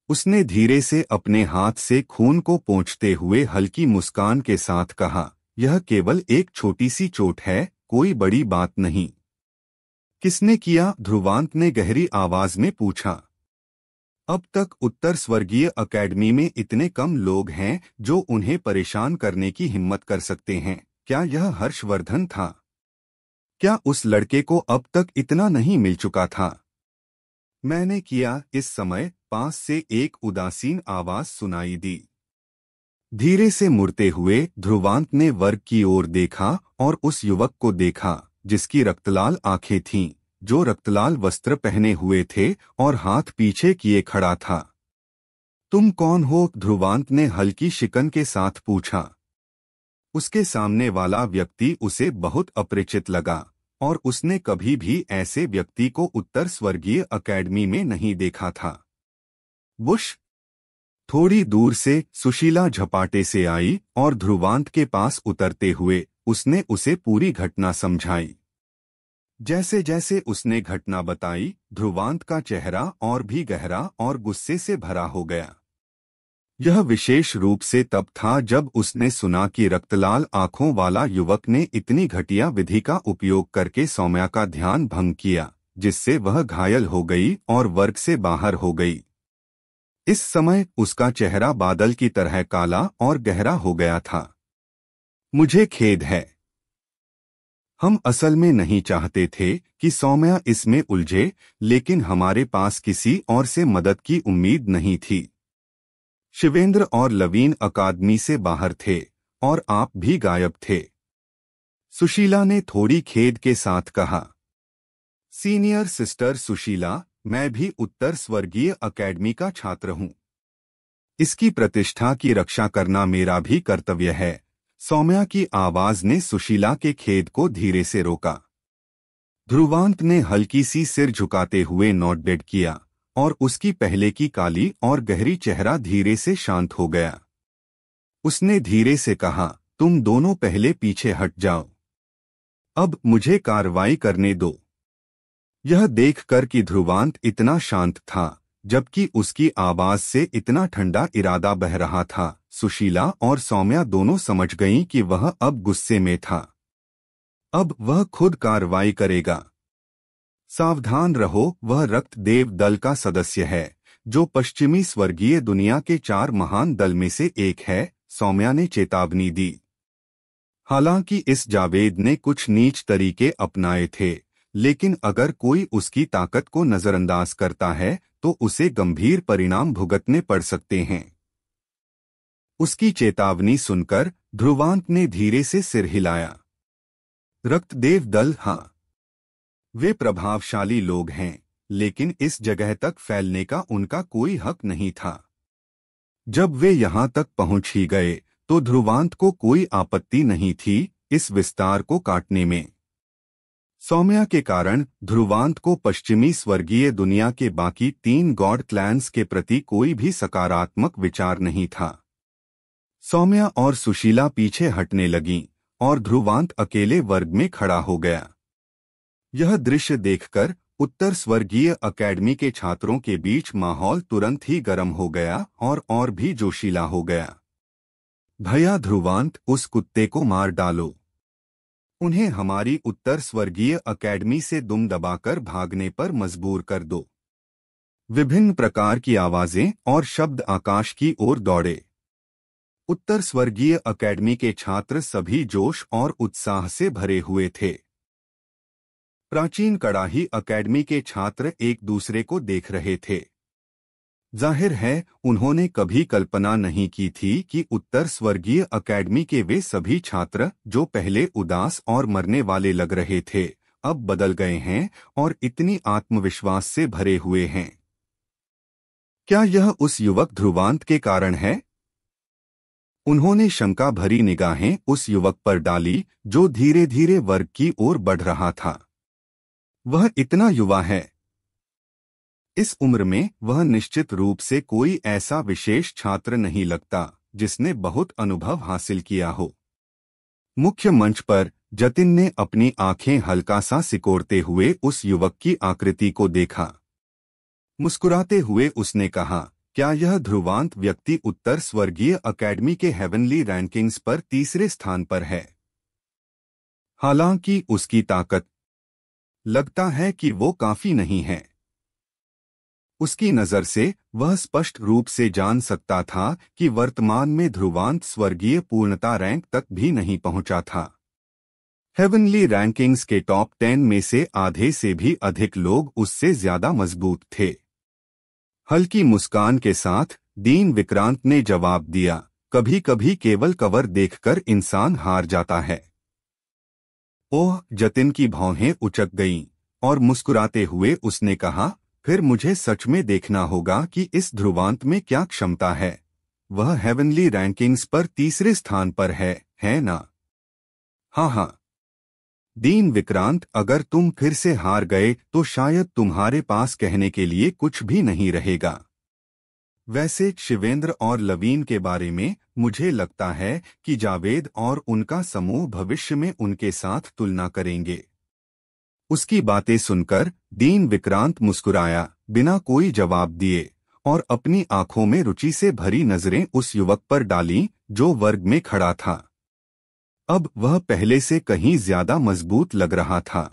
[SPEAKER 2] उसने धीरे से अपने हाथ से खून को पोंछते हुए हल्की मुस्कान के साथ कहा, यह केवल एक छोटी सी चोट है, कोई बड़ी बात नहीं। किसने किया? ध्रुवांत ने गहरी आवाज में पूछा। अब तक उत्तर स्वर्गीय अकेडमी में इतने कम लोग हैं जो उन्हें परेशान करने की हिम्मत कर सकते हैं। क्या यह हर्षवर्धन था? क्या उस लड़के को अब तक इतना नहीं मिल चुका था? मैंने किया। इस समय पास से एक उदासीन आवाज सुनाई दी। धीरे से मुड़ते हुए ध्रुवांत ने वर्ग की ओर देखा और उस युवक को देखा जिसकी रक्तलाल आंखें थीं, जो रक्तलाल वस्त्र पहने हुए थे और हाथ पीछे किए खड़ा था। तुम कौन हो? ध्रुवांत ने हल्की शिकन के साथ पूछा। उसके सामने वाला व्यक्ति उसे बहुत अपरिचित लगा और उसने कभी भी ऐसे व्यक्ति को उत्तर स्वर्गीय अकेडमी में नहीं देखा था। बुश! थोड़ी दूर से सुशीला झपाटे से आई और ध्रुवांत के पास उतरते हुए उसने उसे पूरी घटना समझाई। जैसे जैसे उसने घटना बताई, ध्रुवांत का चेहरा और भी गहरा और गुस्से से भरा हो गया। यह विशेष रूप से तब था जब उसने सुना कि रक्तलाल आंखों वाला युवक ने इतनी घटिया विधि का उपयोग करके सौम्या का ध्यान भंग किया, जिससे वह घायल हो गई और वर्ग से बाहर हो गई। इस समय उसका चेहरा बादल की तरह काला और गहरा हो गया था। मुझे खेद है। हम असल में नहीं चाहते थे कि सौम्या इसमें उलझे, लेकिन हमारे पास किसी और से मदद की उम्मीद नहीं थी। शिवेंद्र और लवीन अकादमी से बाहर थे और आप भी गायब थे। सुशीला ने थोड़ी खेद के साथ कहा। सीनियर सिस्टर सुशीला, मैं भी उत्तर स्वर्गीय अकेडमी का छात्र हूँ। इसकी प्रतिष्ठा की रक्षा करना मेरा भी कर्तव्य है। सौम्या की आवाज ने सुशीला के खेद को धीरे से रोका। ध्रुवांत ने हल्की सी सिर झुकाते हुए नोट किया और उसकी पहले की काली और गहरी चेहरा धीरे से शांत हो गया। उसने धीरे से कहा, तुम दोनों पहले पीछे हट जाओ। अब मुझे कार्रवाई करने दो। यह देखकर कि ध्रुवांत इतना शांत था जबकि उसकी आवाज से इतना ठंडा इरादा बह रहा था, सुशीला और सौम्या दोनों समझ गईं कि वह अब गुस्से में था। अब वह खुद कार्रवाई करेगा। सावधान रहो, वह रक्तदेव दल का सदस्य है जो पश्चिमी स्वर्गीय दुनिया के 4 महान दल में से एक है, सौम्या ने चेतावनी दी। हालांकि इस जावेद ने कुछ नीच तरीके अपनाए थे, लेकिन अगर कोई उसकी ताकत को नजरअंदाज करता है तो उसे गंभीर परिणाम भुगतने पड़ सकते हैं। उसकी चेतावनी सुनकर ध्रुवांत ने धीरे से सिर हिलाया। रक्तदेव दल, हाँ, वे प्रभावशाली लोग हैं, लेकिन इस जगह तक फैलने का उनका कोई हक नहीं था। जब वे यहां तक पहुंच ही गए तो ध्रुवांत को कोई आपत्ति नहीं थी इस विस्तार को काटने में। सौम्या के कारण ध्रुवांत को पश्चिमी स्वर्गीय दुनिया के बाकी 3 गॉड क्लैन्स के प्रति कोई भी सकारात्मक विचार नहीं था। सौम्या और सुशीला पीछे हटने लगीं और ध्रुवांत अकेले वर्ग में खड़ा हो गया। यह दृश्य देखकर उत्तर स्वर्गीय अकेडमी के छात्रों के बीच माहौल तुरंत ही गर्म हो गया और भी जोशीला हो गया। भैया ध्रुवांत, उस कुत्ते को मार डालो। उन्हें हमारी उत्तर स्वर्गीय अकेडमी से दुम दबाकर भागने पर मजबूर कर दो। विभिन्न प्रकार की आवाजें और शब्द आकाश की ओर दौड़े। उत्तर स्वर्गीय अकेडमी के छात्र सभी जोश और उत्साह से भरे हुए थे। प्राचीन कड़ाही अकेडमी के छात्र एक दूसरे को देख रहे थे। जाहिर है उन्होंने कभी कल्पना नहीं की थी कि उत्तर स्वर्गीय अकेडमी के वे सभी छात्र जो पहले उदास और मरने वाले लग रहे थे, अब बदल गए हैं और इतनी आत्मविश्वास से भरे हुए हैं। क्या यह उस युवक ध्रुवांत के कारण है? उन्होंने शंका भरी निगाहें उस युवक पर डाली जो धीरे धीरे वर्ग की ओर बढ़ रहा था। वह इतना युवा है। इस उम्र में वह निश्चित रूप से कोई ऐसा विशेष छात्र नहीं लगता जिसने बहुत अनुभव हासिल किया हो। मुख्य मंच पर जतिन ने अपनी आंखें हल्का सा सिकोड़ते हुए उस युवक की आकृति को देखा। मुस्कुराते हुए उसने कहा, क्या यह ध्रुवांत व्यक्ति उत्तर स्वर्गीय अकेडमी के हेवनली रैंकिंग्स पर तीसरे स्थान पर है? हालांकि उसकी ताकत, लगता है कि वो काफी नहीं है। उसकी नजर से वह स्पष्ट रूप से जान सकता था कि वर्तमान में ध्रुवांत स्वर्गीय पूर्णता रैंक तक भी नहीं पहुंचा था। हेवनली रैंकिंग्स के टॉप 10 में से आधे से भी अधिक लोग उससे ज्यादा मजबूत थे। हल्की मुस्कान के साथ दीन विक्रांत ने जवाब दिया, कभी कभी केवल कवर देखकर इंसान हार जाता है। ओह, जतिन की भौहें उचक गईं और मुस्कुराते हुए उसने कहा, फिर मुझे सच में देखना होगा कि इस ध्रुवांत में क्या क्षमता है। वह हेवनली रैंकिंग्स पर तीसरे स्थान पर है ना? हाँ। दीन विक्रांत, अगर तुम फिर से हार गए तो शायद तुम्हारे पास कहने के लिए कुछ भी नहीं रहेगा। वैसे शिवेंद्र और लवीन के बारे में मुझे लगता है कि जावेद और उनका समूह भविष्य में उनके साथ तुलना करेंगे। उसकी बातें सुनकर दीन विक्रांत मुस्कुराया, बिना कोई जवाब दिए, और अपनी आंखों में रुचि से भरी नजरें उस युवक पर डालीं जो वर्ग में खड़ा था। अब वह पहले से कहीं ज्यादा मजबूत लग रहा था।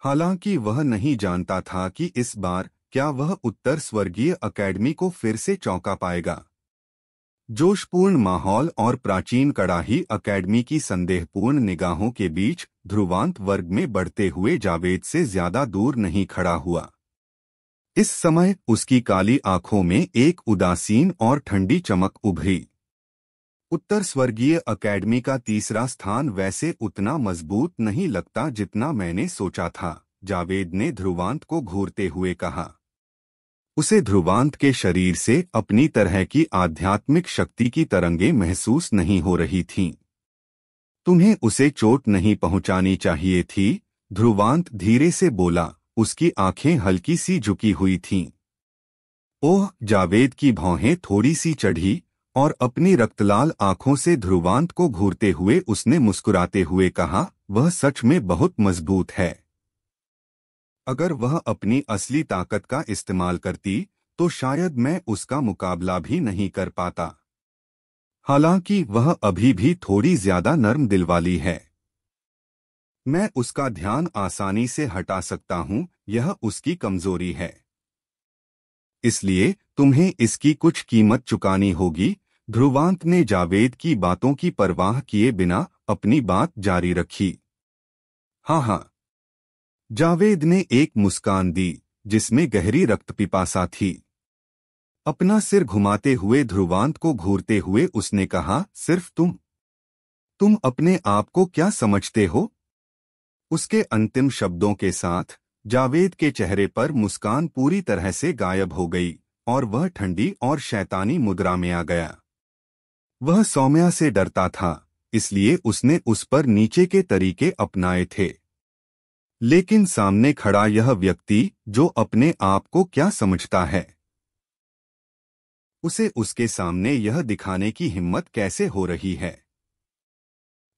[SPEAKER 2] हालांकि वह नहीं जानता था कि इस बार क्या वह उत्तर स्वर्गीय अकेडमी को फिर से चौंका पाएगा। जोशपूर्ण माहौल और प्राचीन कड़ाही अकेडमी की संदेहपूर्ण निगाहों के बीच ध्रुवांत वर्ग में बढ़ते हुए जावेद से ज्यादा दूर नहीं खड़ा हुआ। इस समय उसकी काली आंखों में एक उदासीन और ठंडी चमक उभरी। उत्तर स्वर्गीय अकेडमी का तीसरा स्थान वैसे उतना मजबूत नहीं लगता जितना मैंने सोचा था, जावेद ने ध्रुवांत को घूरते हुए कहा। उसे ध्रुवांत के शरीर से अपनी तरह की आध्यात्मिक शक्ति की तरंगें महसूस नहीं हो रही थीं। तुम्हें उसे चोट नहीं पहुंचानी चाहिए थी, ध्रुवांत धीरे से बोला, उसकी आंखें हल्की सी झुकी हुई थीं। ओह, जावेद की भौहें थोड़ी सी चढ़ी और अपनी रक्तलाल आंखों से ध्रुवांत को घूरते हुए उसने मुस्कुराते हुए कहा, वह सच में बहुत मजबूत है। अगर वह अपनी असली ताकत का इस्तेमाल करती तो शायद मैं उसका मुकाबला भी नहीं कर पाता। हालांकि वह अभी भी थोड़ी ज्यादा नर्म दिल वाली है। मैं उसका ध्यान आसानी से हटा सकता हूं, यह उसकी कमजोरी है। इसलिए तुम्हें इसकी कुछ कीमत चुकानी होगी। ध्रुवांत ने जावेद की बातों की परवाह किए बिना अपनी बात जारी रखी। हाँ। जावेद ने एक मुस्कान दी जिसमें गहरी रक्त पिपासा थी। अपना सिर घुमाते हुए ध्रुवांत को घूरते हुए उसने कहा, सिर्फ तुम अपने आप को क्या समझते हो? उसके अंतिम शब्दों के साथ जावेद के चेहरे पर मुस्कान पूरी तरह से गायब हो गई और वह ठंडी और शैतानी मुद्रा में आ गया। वह सौम्या से डरता था, इसलिए उसने उस पर नीचे के तरीके अपनाए थे। लेकिन सामने खड़ा यह व्यक्ति जो अपने आप को क्या समझता है, उसे उसके सामने यह दिखाने की हिम्मत कैसे हो रही है?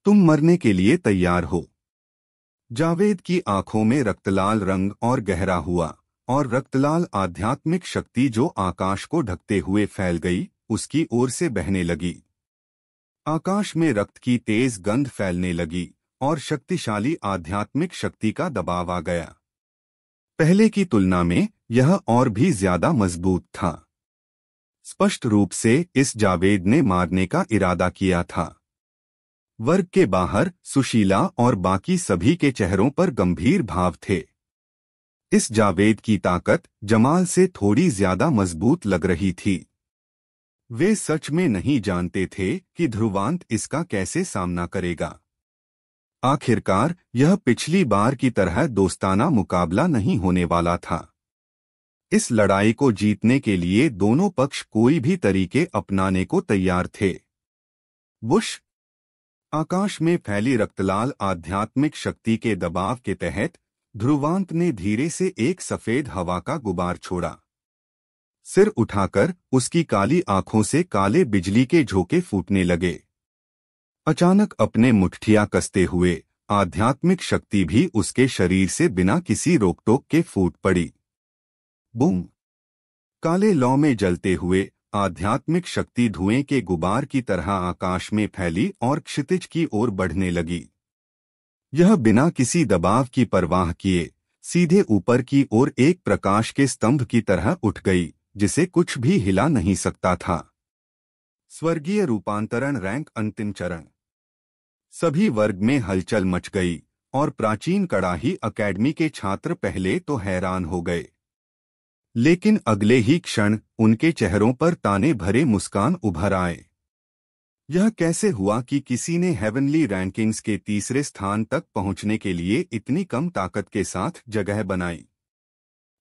[SPEAKER 2] तुम मरने के लिए तैयार हो। जावेद की आंखों में रक्तलाल रंग और गहरा हुआ और रक्तलाल आध्यात्मिक शक्ति जो आकाश को ढकते हुए फैल गई उसकी ओर से बहने लगी। आकाश में रक्त की तेज गंध फैलने लगी और शक्तिशाली आध्यात्मिक शक्ति का दबाव आ गया। पहले की तुलना में यह और भी ज्यादा मजबूत था। स्पष्ट रूप से इस जावेद ने मारने का इरादा किया था। वर्ग के बाहर सुशीला और बाकी सभी के चेहरों पर गंभीर भाव थे। इस जावेद की ताकत जमाल से थोड़ी ज्यादा मजबूत लग रही थी। वे सच में नहीं जानते थे कि ध्रुवांत इसका कैसे सामना करेगा। आखिरकार यह पिछली बार की तरह दोस्ताना मुकाबला नहीं होने वाला था। इस लड़ाई को जीतने के लिए दोनों पक्ष कोई भी तरीके अपनाने को तैयार थे। वुश! आकाश में फैली रक्तलाल आध्यात्मिक शक्ति के दबाव के तहत ध्रुवांत ने धीरे से एक सफेद हवा का गुबार छोड़ा। सिर उठाकर उसकी काली आंखों से काले बिजली के झोंके फूटने लगे। अचानक अपने मुट्ठियां कसते हुए आध्यात्मिक शक्ति भी उसके शरीर से बिना किसी रोकटोक के फूट पड़ी। बूम! काले लौ में जलते हुए आध्यात्मिक शक्ति धुएं के गुबार की तरह आकाश में फैली और क्षितिज की ओर बढ़ने लगी। यह बिना किसी दबाव की परवाह किए सीधे ऊपर की ओर एक प्रकाश के स्तंभ की तरह उठ गई, जिसे कुछ भी हिला नहीं सकता था। स्वर्गीय रूपांतरण रैंक अंतिम चरण। सभी वर्ग में हलचल मच गई और प्राचीन कड़ाही अकेडमी के छात्र पहले तो हैरान हो गए, लेकिन अगले ही क्षण उनके चेहरों पर ताने भरे मुस्कान उभर आए। यह कैसे हुआ कि किसी ने हेवनली रैंकिंग्स के तीसरे स्थान तक पहुंचने के लिए इतनी कम ताकत के साथ जगह बनाई?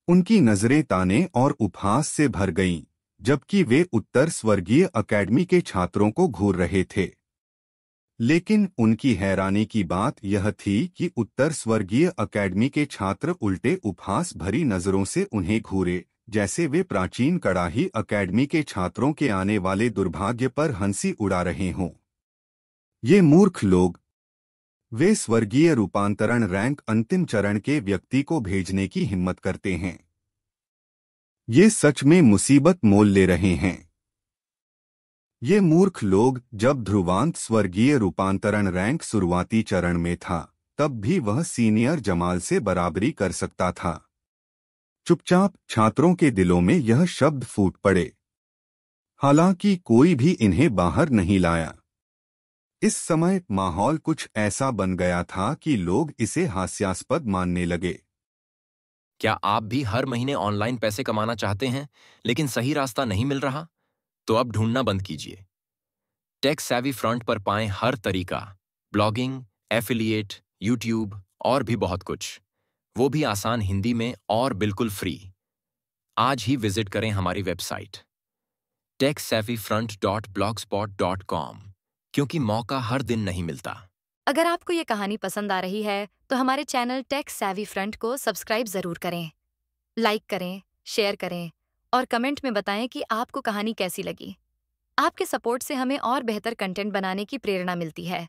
[SPEAKER 2] उनकी नजरें ताने और उपहास से भर गईं, जबकि वे उत्तर स्वर्गीय अकेडमी के छात्रों को घूर रहे थे। लेकिन उनकी हैरानी की बात यह थी कि उत्तर स्वर्गीय अकेडमी के छात्र उल्टे उपहास भरी नजरों से उन्हें घूरे, जैसे वे प्राचीन कड़ाही अकेडमी के छात्रों के आने वाले दुर्भाग्य पर हंसी उड़ा रहे हों। ये मूर्ख लोग! वे स्वर्गीय रूपांतरण रैंक अंतिम चरण के व्यक्ति को भेजने की हिम्मत करते हैं। ये सच में मुसीबत मोल ले रहे हैं। ये मूर्ख लोग! जब ध्रुवांत स्वर्गीय रूपांतरण रैंक शुरुआती चरण में था, तब भी वह सीनियर जमाल से बराबरी कर सकता था। चुपचाप छात्रों के दिलों में यह शब्द फूट पड़े। हालांकि कोई भी इन्हें बाहर नहीं लाया। इस समय माहौल कुछ ऐसा बन गया था कि लोग इसे हास्यास्पद मानने लगे।
[SPEAKER 6] क्या आप भी हर महीने ऑनलाइन पैसे कमाना चाहते हैं, लेकिन सही रास्ता नहीं मिल रहा? तो अब ढूंढना बंद कीजिए। टेक सैवी फ्रंट पर पाएं हर तरीका, ब्लॉगिंग, एफिलिएट, यूट्यूब और भी बहुत कुछ, वो भी आसान हिंदी में और बिल्कुल फ्री। आज ही विजिट करें हमारी वेबसाइट techsavvyfront.blogspot.com, क्योंकि मौका हर दिन नहीं मिलता।
[SPEAKER 5] अगर आपको ये कहानी पसंद आ रही है तो हमारे चैनल टेक सैवी फ्रंट को सब्सक्राइब जरूर करें, लाइक करें, शेयर करें और कमेंट में बताएं कि आपको कहानी कैसी लगी। आपके सपोर्ट से हमें और बेहतर कंटेंट बनाने की प्रेरणा मिलती है।